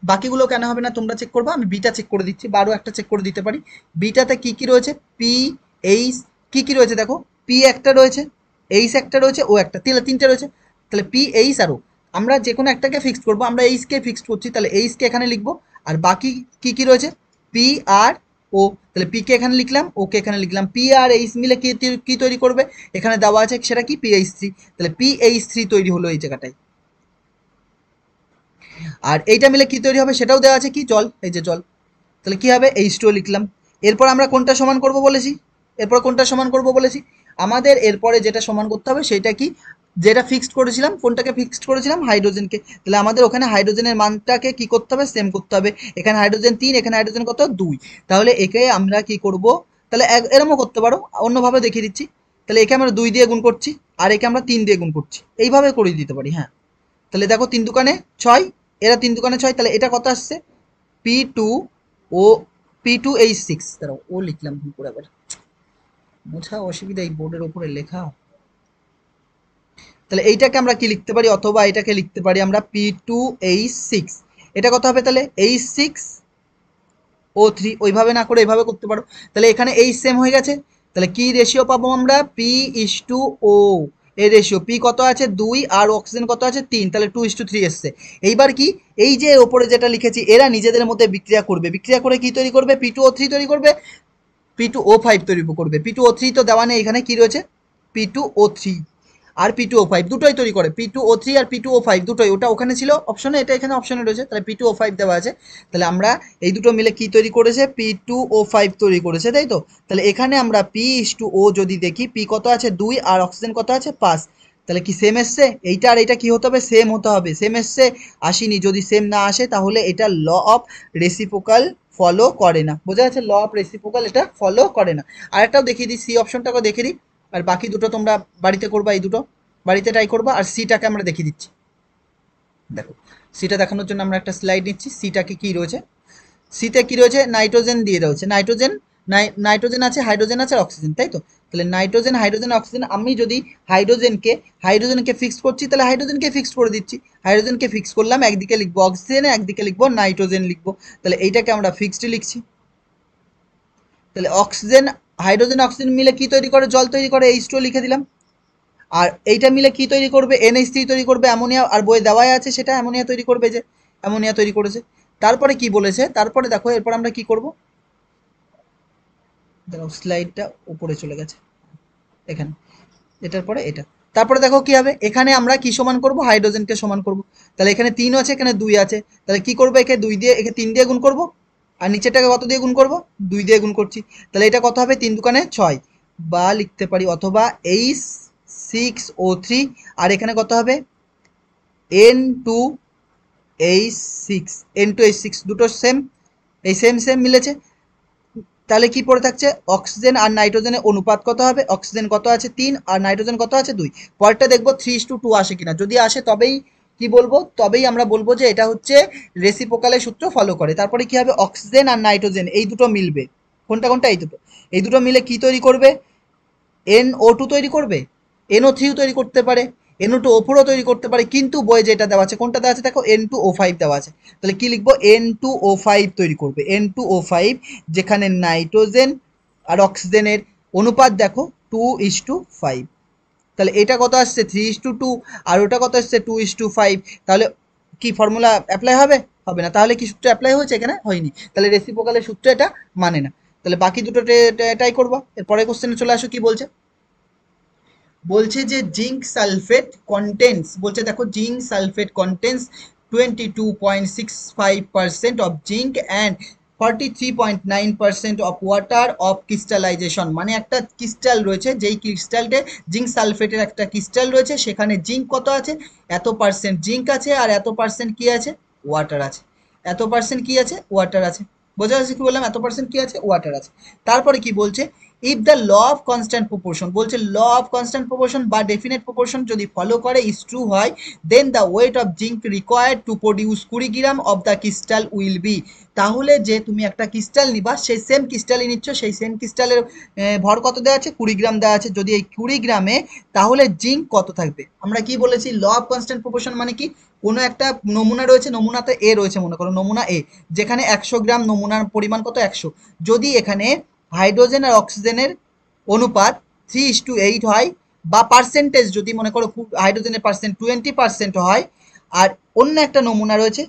বাকিগুলো কেন হবে না তোমরা চেক করবা, আমি বিটা চেক করে দিচ্ছি বা আরও একটা চেক করে দিতে পারি। বিটাতে কি কি রয়েছে, পি এইচ কি কি রয়েছে দেখো, পি একটা রয়েছে, এইচ একটা রয়েছে, ও একটা, তাহলে তিনটে রয়েছে, তাহলে পি এইচ আর ও, আমরা যে কোনো একটাকে ফিক্সড করবো, আমরা এইচকে ফিক্সড করছি তাহলে এইচকে এখানে লিখবো, আর বাকি কি কি রয়েছে পি আর ও, তাহলে পি কে এখানে লিখলাম, ওকে এখানে লিখলাম, পি আর এইচ মিলে কি তৈরি করবে এখানে দেওয়া আছে সেটা কি PH3, তাহলে PH3 তৈরি হলো এই জায়গাটায়। আর এইটা মিলে কি তৈরি হবে সেটাও দেওয়া আছে, কি জল, এই যে জল, তাহলে কি হবে H2O লিখলাম। এরপর আমরা কোনটা সমান করব বলেছি, এরপর কোনটা সমান করব বলেছি, আমাদের এরপরে যেটা সমান করতে হবে সেটা কি, যেটা ফিক্সড করেছিলাম, কোনটাকে ফিক্সড করেছিলাম হাইড্রোজেনকে, তাহলে আমাদের ওখানে হাইড্রোজেনের মানটাকে কি করতে হবে সেম করতে হবে, এখানে হাইড্রোজেন 3 এখানে হাইড্রোজেন কত 2, তাহলে একে আমরা কি করব, তাহলে এরমও করতে পারো, অন্যভাবে দেখিয়ে দিচ্ছি, তাহলে একে আমরা 2 দিয়ে গুণ করছি আর একে আমরা 3 দিয়ে গুণ করছি, এইভাবে করে দিতে পারি। হ্যাঁ, তাহলে দেখো 3 দুকানে 6, এরা 3 দুকানে 6, তাহলে এটা কত আসছে P2 ও P2H6, দাঁড়াও ও লিখলাম ভুল করে, আবার মোছা অসুবিধা এই বোর্ডের ওপরে লেখা, তাহলে এইটাকে আমরা কি লিখতে পারি, অথবা এটাকে লিখতে পারি আমরা P2H6, এটা কত হবে তাহলে H6O3, ওইভাবে না করে এইভাবে করতে পারো, তাহলে এখানে H সেম হয়ে গেছে, তাহলে কি রেশিও পাবো আমরা P:2O, এর রেশিও পি কত আছে 2 আর অক্সিজেন কত আছে 3, তাহলে 2:3 এসছে। এইবার কি, এই যে ওপরে যেটা লিখেছি এরা নিজেদের মধ্যে বিক্রিয়া করবে, বিক্রিয়া করে কি তৈরি করবে P2O3 তৈরি করবে, P2O5 তৈরি করবে, P2O3 তো দেওয়া নেই এখানে, কি রয়েছে P2O3 আর P2O5 দুটোই তৈরি করে, P2O3 আর P2O5 দুটোই, ওটা ওখানে ছিল অপশনে, এটা এখানে অপশনে রয়েছে, তাহলে P2O5 দেওয়া আছে, তাহলে আমরা এই দুটো মিলে কি তৈরি করেছে P2O5 তৈরি করেছে, তাই তো, তাহলে এখানে আমরা P:2O যদি দেখি, P কত আছে 2 আর অক্সিজেন কত আছে 5, তাহলে কি সেম এসছে, এইটা আর এইটা কি হতে হবে সেম হতে হবে, সেম এসছে আসেনি, যদি সেম না আসে তাহলে এটা ল অফ রেসিপ্রোকাল ফলো করে না, বোঝা যাচ্ছে, ল অফ রেসিপ্রোকাল এটা ফলো করে না। আরেকটাও দেখিয়ে দিই, সি অপশনটাকে দেখিয়ে দিই, আর বাকি দুটো তোমরা বাড়িতে করবা, এই দুটো বাড়িতে ট্রাই করবা, আর সিটাকে আমরা দেখিয়ে দিচ্ছি। দেখো সিটা দেখানোর জন্য আমরা একটা স্লাইড নিচ্ছি, সিটাকে কি রয়েছে, সিতে কি রয়েছে নাইট্রোজেন দিয়ে রয়েছে, নাইট্রোজেন নাইট্রোজেন আছে, হাইড্রোজেন আছে, আর অক্সিজেন, তাই তো, তাহলে নাইট্রোজেন হাইড্রোজেন অক্সিজেন, আমি যদি হাইড্রোজেনকে ফিক্স করছি তাহলে হাইড্রোজেনকে ফিক্স করে দিচ্ছি, হাইড্রোজেনকে ফিক্স করলাম, একদিকে লিখবো অক্সিজেন একদিকে লিখবো নাইট্রোজেন লিখবো, তাহলে এইটাকে আমরা ফিক্সড লিখছি, তাহলে অক্সিজেন হাইড্রোজেন অক্সিজেন মিলে কি তৈরি করে জল তৈরি করে, H2O লিখে দিলাম, আর এইটা মিলে কি তৈরি করবে NH3 তৈরি করবে অ্যামোনিয়া, আর বইয়ে দেওয়াই আছে সেটা অ্যামোনিয়া তৈরি করবে, যে অ্যামোনিয়া তৈরি করেছে। তারপরে কি বলেছে, তারপরে দেখো এরপর আমরা কি করব, দেখো স্লাইডটা উপরে চলে গেছে এখানে, এটার পরে এটা, তারপরে দেখো কি হবে, এখানে আমরা কি সমান করব হাইড্রোজেনকে সমান করব, তাহলে এখানে 3 আছে এখানে 2 আছে, তাহলে কি করব একে 2 দিয়ে, একে 3 দিয়ে গুণ করব, আর নিচেটাকে কত দিয়ে গুণ করব 2 দিয়ে গুণ করছি, তাহলে এটা কত হবে 3 দুকানে 6, বা লিখতে পারি অথবা H6O3, আর এখানে কত হবে N2H6, N2H6 দুটো সেম, এই সেম সেম মিলেছে, তাহলে কি পড়ে থাকছে অক্সিজেন আর নাইট্রোজেনের অনুপাত কত হবে, অক্সিজেন কত আছে 3 আর নাইট্রোজেন কত আছে 2, পরেরটা দেখবো 3:2 আসে কিনা, যদি আসে তবেই কি বলবো, তবেই আমরা বলবো যে এটা হচ্ছে রেসিপ্রোকালের সূত্র ফলো করে। তারপরে কি হবে অক্সিজেন আর নাইট্রোজেন এই দুটো মিলবে, কোনটা কোনটা এই দুটো মিলে কি তৈরি করবে NO2 তৈরি করবে, NO3 তৈরি করতে পারে, NO2 ওপরও তৈরি করতে পারে, কিন্তু বইয়ে যেটা দেওয়া আছে, কোনটা দেওয়া আছে দেখো, N2O5 দেওয়া আছে। তাহলে কি লিখবো, N2O5 তৈরি করবে, N2O5, যেখানে নাইট্রোজেন আর অক্সিজেনের অনুপাত দেখো 2:5। তাহলে এটা কত আসছে, 3:2, আর ওটা কত আসছে, 2:5। তাহলে কি ফর্মুলা অ্যাপ্লাই হবে? হবে না। তাহলে কি সূত্র অ্যাপ্লাই হয়েছে? এখানে হয়নি। তাহলে রেসিপ্রোকালের সূত্র এটা মানে না। তাহলে বাকি দুটো এটাই করবো। এরপরে কোশ্চেনে চলে আসো, কি বলছে, বলছে যে জিঙ্ক সালফেট কন্টেন্টস, বলছে দেখো zinc sulphate contents 22.65% of zinc and 43.9% of water of crystallisation. মানে একটা ক্রিস্টাল রয়েছে, যেই ক্রিস্টালটে জিঙ্ক সালফেটের একটা ক্রিস্টাল রয়েছে, সেখানে জিঙ্ক কত আছে, এত পার্সেন্ট জিঙ্ক আছে, আর এত পার্সেন্ট কি আছে, ওয়াটার আছে। এত পার্সেন্ট কি আছে, ওয়াটার আছে। বোঝা যাচ্ছে কি বললাম, এত পার্সেন্ট কি আছে, ওয়াটার আছে। তারপরে কি বলছে, if the law of constant proportion, বলছে ল অফ কনস্ট্যান্ট প্রপোর্শন বা ডেফিনেট প্রপোর্শন যদি ফলো করে ইজ ট্রু হয়, then the weight of zinc required to produce 20 gram of the crystal will be. তাহলে যে তুমি একটা ক্রিস্টাল নিবা, সেই সেম ক্রিস্টালই নিচ্ছ, সেই সেম ক্রিস্টালের ভর কত দেওয়া আছে, 20 গ্রাম দেওয়া আছে। যদি এই 20 গ্রামে, তাহলে জিঙ্ক কত থাকবে? আমরা কি বলেছি, ল অফ কনস্ট্যান্ট প্রপোর্শন মানে কি, কোনো একটা নমুনা রয়েছে, নমুনাতে এ রয়েছে, মনে করো নমুনা এ, যেখানে 100 গ্রাম, নমুনার পরিমাণ কত, 100। যদি এখানে হাইড্রোজেন আর অক্সিজেনের অনুপাত 3:8 হয়, বা পার্সেন্টেজ যদি মনে করো হাইড্রোজেনের পার্সেন্ট 20% হয়, আর অন্য একটা নমুনা রয়েছে,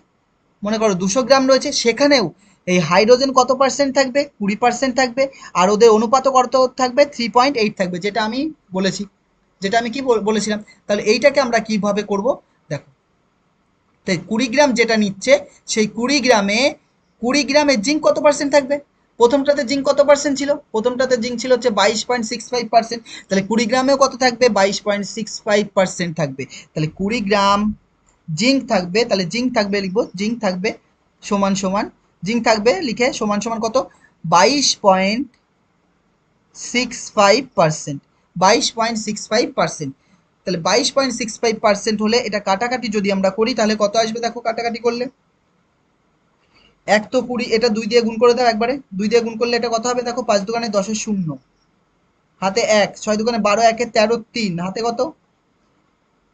মনে করো 200 গ্রাম রয়েছে, সেখানেও এই হাইড্রোজেন কত পার্সেন্ট থাকবে, 20% থাকবে, আর ওদের অনুপাতও কত থাকবে, 3.8 থাকবে, যেটা আমি বলেছি, যেটা আমি কি বলেছিলাম। তাহলে এইটাকে আমরা কিভাবে করব, দেখো, তাই 20 গ্রাম যেটা নিচ্ছে, সেই 20 গ্রামে জিঙ্ক কত পার্সেন্ট থাকবে? প্রথমটাতে জিঙ্ক কত পার্সেন্ট ছিল? প্রথমটাতে জিঙ্ক ছিল হচ্ছে 22.65%। তাহলে 20 গ্রামেও কত থাকবে, 22.65% থাকবে। তাহলে 20 গ্রাম জিঙ্ক থাকবে, তাহলে জিঙ্ক থাকবে, লিখবো জিঙ্ক থাকবে সমান সমান, জিঙ্ক থাকবে লিখে সমান সমান কত, 22.65%। 22.65%। তাহলে 22.65% হলে এটা কাটাকাটি যদি আমরা করি, তাহলে কত আসবে দেখো, কাটাকাটি করলে, এক তো 20, এটা 2 দিয়ে গুণ করে দাও একবারে, 2 দিয়ে গুণ করলে এটা কত হবে দেখো, 5 দুগুণে 10 শূন্য, হাতে 1, 6 দুগুণে 12, একে 13, 3, হাতে কত,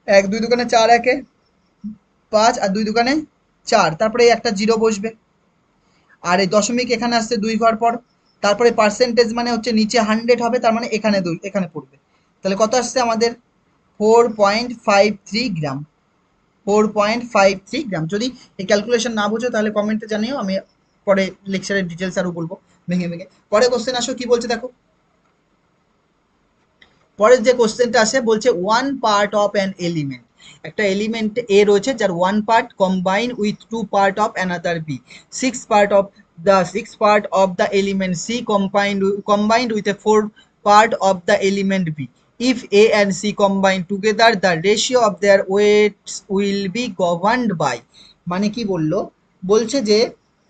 1, 2 দুগুণে 4, একে 5, আর 2 দুগুণে 4, তারপরে এই একটা জিরো বসবে, আর এই দশমিক এখানে আসছে 2 ঘর পর, তারপরে পার্সেন্টেজ মানে হচ্ছে নিচে 100 হবে, তার মানে এখানে 2 এখানে পড়বে। তাহলে কত আসছে আমাদের, 4.53 গ্রাম, 4.53 গ্রাম। যদি এই ক্যালকুলেশন না বুঝো, তাহলে কমেন্টে জানিও, আমি পরে লেকচারের ডিটেলস আরও বলবো ভেঙে ভেঙে। পরে কোশ্চেন আসো, কি বলছে দেখো, পরের যে কোশ্চেনটা আসে, বলছে one part of an element, একটা এলিমেন্ট এ রয়েছে, যার one part combine with two part of another B, six part of the element C combined with a four part of the element B, if A and C combine together the ratio of their weights will be governed by। মানে কি বললো, বলছে যে,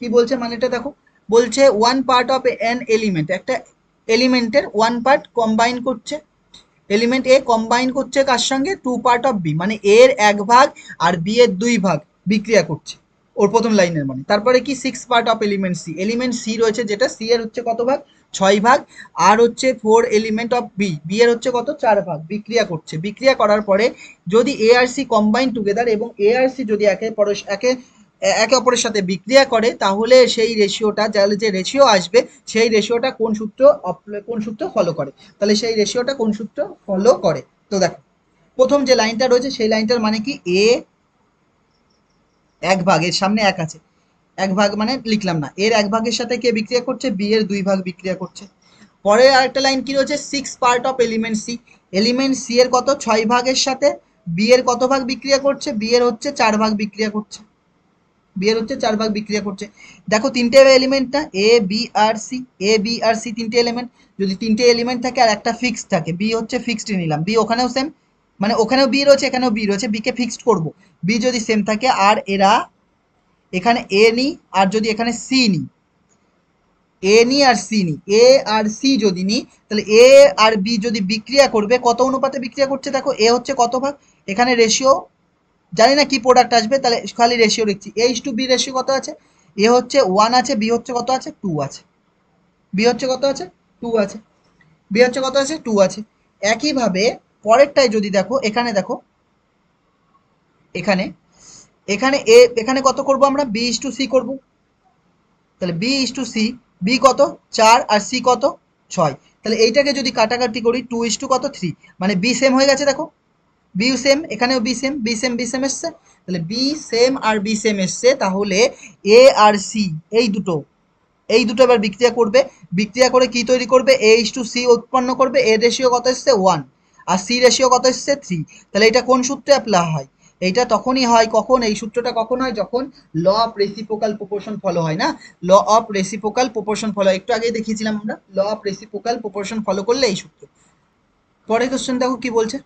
কি বলছে মানেটা দেখো, বলছে one part of an element, একটা এলিমেন্টের ওয়ান পার্ট কম্বাইন করছে, এলিমেন্ট এ কম্বাইন করছে কার সঙ্গে, টু পার্ট অফ বি, মানে এর এক ভাগ আর বি এর দুই ভাগ বিক্রিয়া করছে, ওর প্রথম লাইনের মানে। তারপরে কি, six part of element C রয়েছে, যেটা সি এর হচ্ছে কত ভাগ, 6 ভাগ, আর হচ্ছে four element of B, B এর হচ্ছে কত, 4 ভাগ, বিক্রিয়া করছে। বিক্রিয়া করার পরে যদি এ আর সি কম্বাইন টুগেদার, এবং এ আর সি যদি একে অপরের সাথে বিক্রিয়া করে, তাহলে সেই রেশিওটা, যার যে রেশিও আসবে, সেই রেশিওটা কোন সূত্র ফলো করে, তাহলে সেই রেশিওটা কোন সূত্র ফলো করে। তো দেখো, প্রথম যে লাইনটা রয়েছে, সেই লাইনটার মানে কি, এ এক ভাগ, এর সামনে এক আছে, এক ভাগ মানে লিখলাম না, এর এক ভাগের সাথে কে বিক্রিয়া করছে, বি এর দুই ভাগ বিক্রিয়া করছে। পরে আরেকটা লাইন কি রয়েছে, six part of element C এর কত, 6 ভাগের সাথে বি এর কত ভাগ বিক্রিয়া করছে, বি এর হচ্ছে 4 ভাগ বিক্রিয়া করছে, বি এর হচ্ছে 4 ভাগ বিক্রিয়া করছে। দেখো তিনটে এলিমেন্ট না, এ বি আর সি তিনটে এলিমেন্ট, যদি তিনটে এলিমেন্ট থাকে আর একটা ফিক্সড থাকে, বি হচ্ছে ফিক্সড নিলাম, বি ওখানেও সেম, মানে ওখানেও বি রয়েছে, এখানেও বি রয়েছে, বি কে ফিক্সড করব, বি যদি সেম থাকে, আর এরা এখানে এ নি, আর যদি এখানে সি নি, এ নি আর সি নি, এ আর সি যদি নি, তাহলে এ আর বি যদি বিক্রিয়া করবে, কত অনুপাতে বিক্রিয়া করছে দেখো, এ হচ্ছে কত ভাগ, এখানে রেশিও জানি না কি প্রোডাক্ট আসবে, তাহলে খালি রেশিও লিখছি, এ ইস টু বি রেশিও কত আছে, এ হচ্ছে 1 আছে, বি হচ্ছে কত আছে, 2 আছে, বি হচ্ছে কত আছে, 2 আছে, বি হচ্ছে কত আছে, 2 আছে। একইভাবে পরেরটায় যদি দেখো, এখানে দেখো, এখানে এখানে এখানে কত করব আমরা, বি ইস টু সি করবো। তাহলে B is two C, B কত 4 আর সি কত 6। তাহলে এইটাকে যদি কাটাকাটি করি 2 ইস টু কত 3, মানে বি সেম হয়ে গেছে দেখো, বি সেম, এখানেও B same, B same B same এসছে। তাহলে বি সেম আর বি সেম এসছে, তাহলে এ আর সি এই দুটো, এই দুটো এবার বিক্রিয়া করবে। বিক্রিয়া করে কি তৈরি করবে, এ ইস টু সি উৎপন্ন করবে। এ রেশিও কত এসছে 1 আর সি রেশিও কত এসছে 3। তাহলে এটা কোন সূত্রে অ্যাপ্লাই হয়, এইটা তখনই হয় কখন, এই সূত্রটা কখন হয়, যখন law of reciprocal proportion follow হয় না, law of reciprocal proportion follow, একটু আগেই দেখিয়েছিলাম আমরা, law of reciprocal proportion follow করলে এই সূত্র। পরের কোশ্চেন দেখো কি বলছে,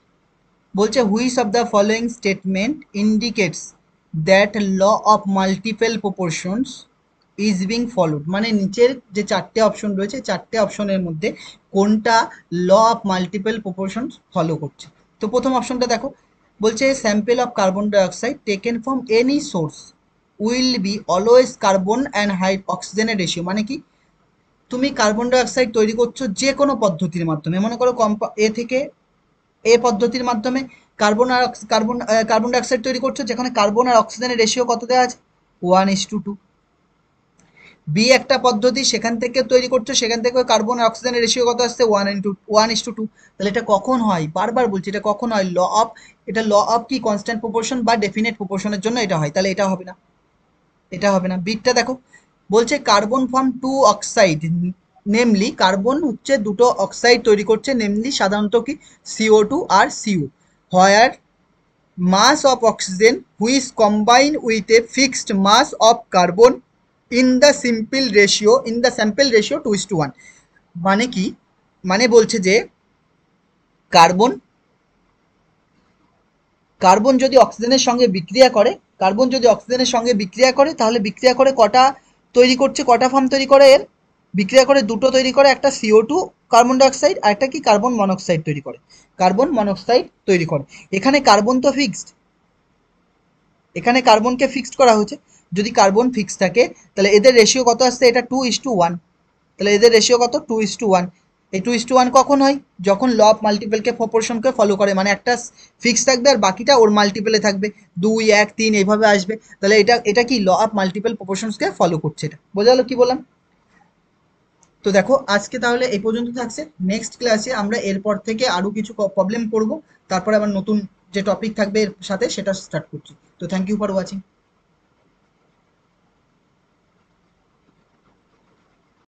বলছে which of the following statement indicates that law of multiple proportions is being followed, মানে নিচের যে চারটে অপশন রয়েছে চারটে অপশনের মধ্যে কোনটা law of multiple proportions follow করছে। তো প্রথম অপশনটা দেখো, বলছে sample of carbon dioxide taken from any source will be always carbon and হাইড অক্সিজেনের রেশিও, মানে কি, তুমি কার্বন ডাইঅক্সাইড তৈরি করছো যে কোনো পদ্ধতির মাধ্যমে, মনে করো এ থেকে এ পদ্ধতির মাধ্যমে কার্বন ডাইঅক্সাইড তৈরি করছো, যেখানে কার্বন আর অক্সিজেনের রেশিও কত দেওয়া আছে 1:2। বি একটা পদ্ধতি, সেখান থেকে তৈরি করছো, সেখান থেকে কার্বন আর অক্সিজেনের রেশিও কত আসছে 1:2। তাহলে এটা কখন হয়, বারবার বলছি এটা কখন হয়, ল অফ, এটা ল অফ কি কনস্ট্যান্ট প্রপোর্শন বা ডেফিনেট প্রপোর্শনের জন্য এটা হয়, তাহলে এটা হবে না, এটা হবে না। বিটটা দেখো, বলছে carbon form two oxide, namely carbon হচ্ছে দুটো অক্সাইড তৈরি করছে, নেমলি সাধারণত কি CO2 R CO, where mass of oxygen which combine with a fixed mass of carbon in the sample ratio 2:1। মানে কি, মানে বলছে যে কার্বন, কার্বন যদি অক্সিজেনের সঙ্গে বিক্রিয়া করে, কার্বন যদি অক্সিজেনের সঙ্গে বিক্রিয়া করে, তাহলে বিক্রিয়া করে কটা তৈরি করছে, কটা ফর্ম তৈরি করে, এর বিক্রিয়া করে দুটো তৈরি করে, একটা CO2 কার্বন ডাইঅক্সাইড আর একটা কি কার্বন মনোক্সাইড তৈরি করে, কার্বন মনোক্সাইড তৈরি করে। এখানে কার্বন তো ফিক্সড, এখানে কার্বনকে ফিক্সড করা হয়েছে, যদি কার্বন ফিক্সড থাকে তাহলে এদের রেশিও কত আসছে, এটা 2:1। তাহলে এদের রেশিও কত 2:1। এই 2:1 কখন হয়, যখন ল অফ মাল্টিপলকে প্রপোর্শনকে ফলো করে, মানে একটা ফিক্স থাকবে আর বাকিটা ওর মাল্টিপলে থাকবে, 2 1 3 এইভাবে আসবে। তাহলে এটা এটা কি ল অফ মাল্টিপল প্রপোর্শনসকে ফলো করছে, এটা বোঝা গেল কি বললাম। তো দেখো আজকে তাহলে এই পর্যন্ত থাকছে, নেক্সট ক্লাসে আমরা এরপর থেকে আরো কিছু প্রবলেম করব, তারপরে আবার নতুন যে টপিক থাকবে এর সাথে সেটা স্টার্ট করছি। তো থ্যাংক ইউ ফর ওয়াচিং।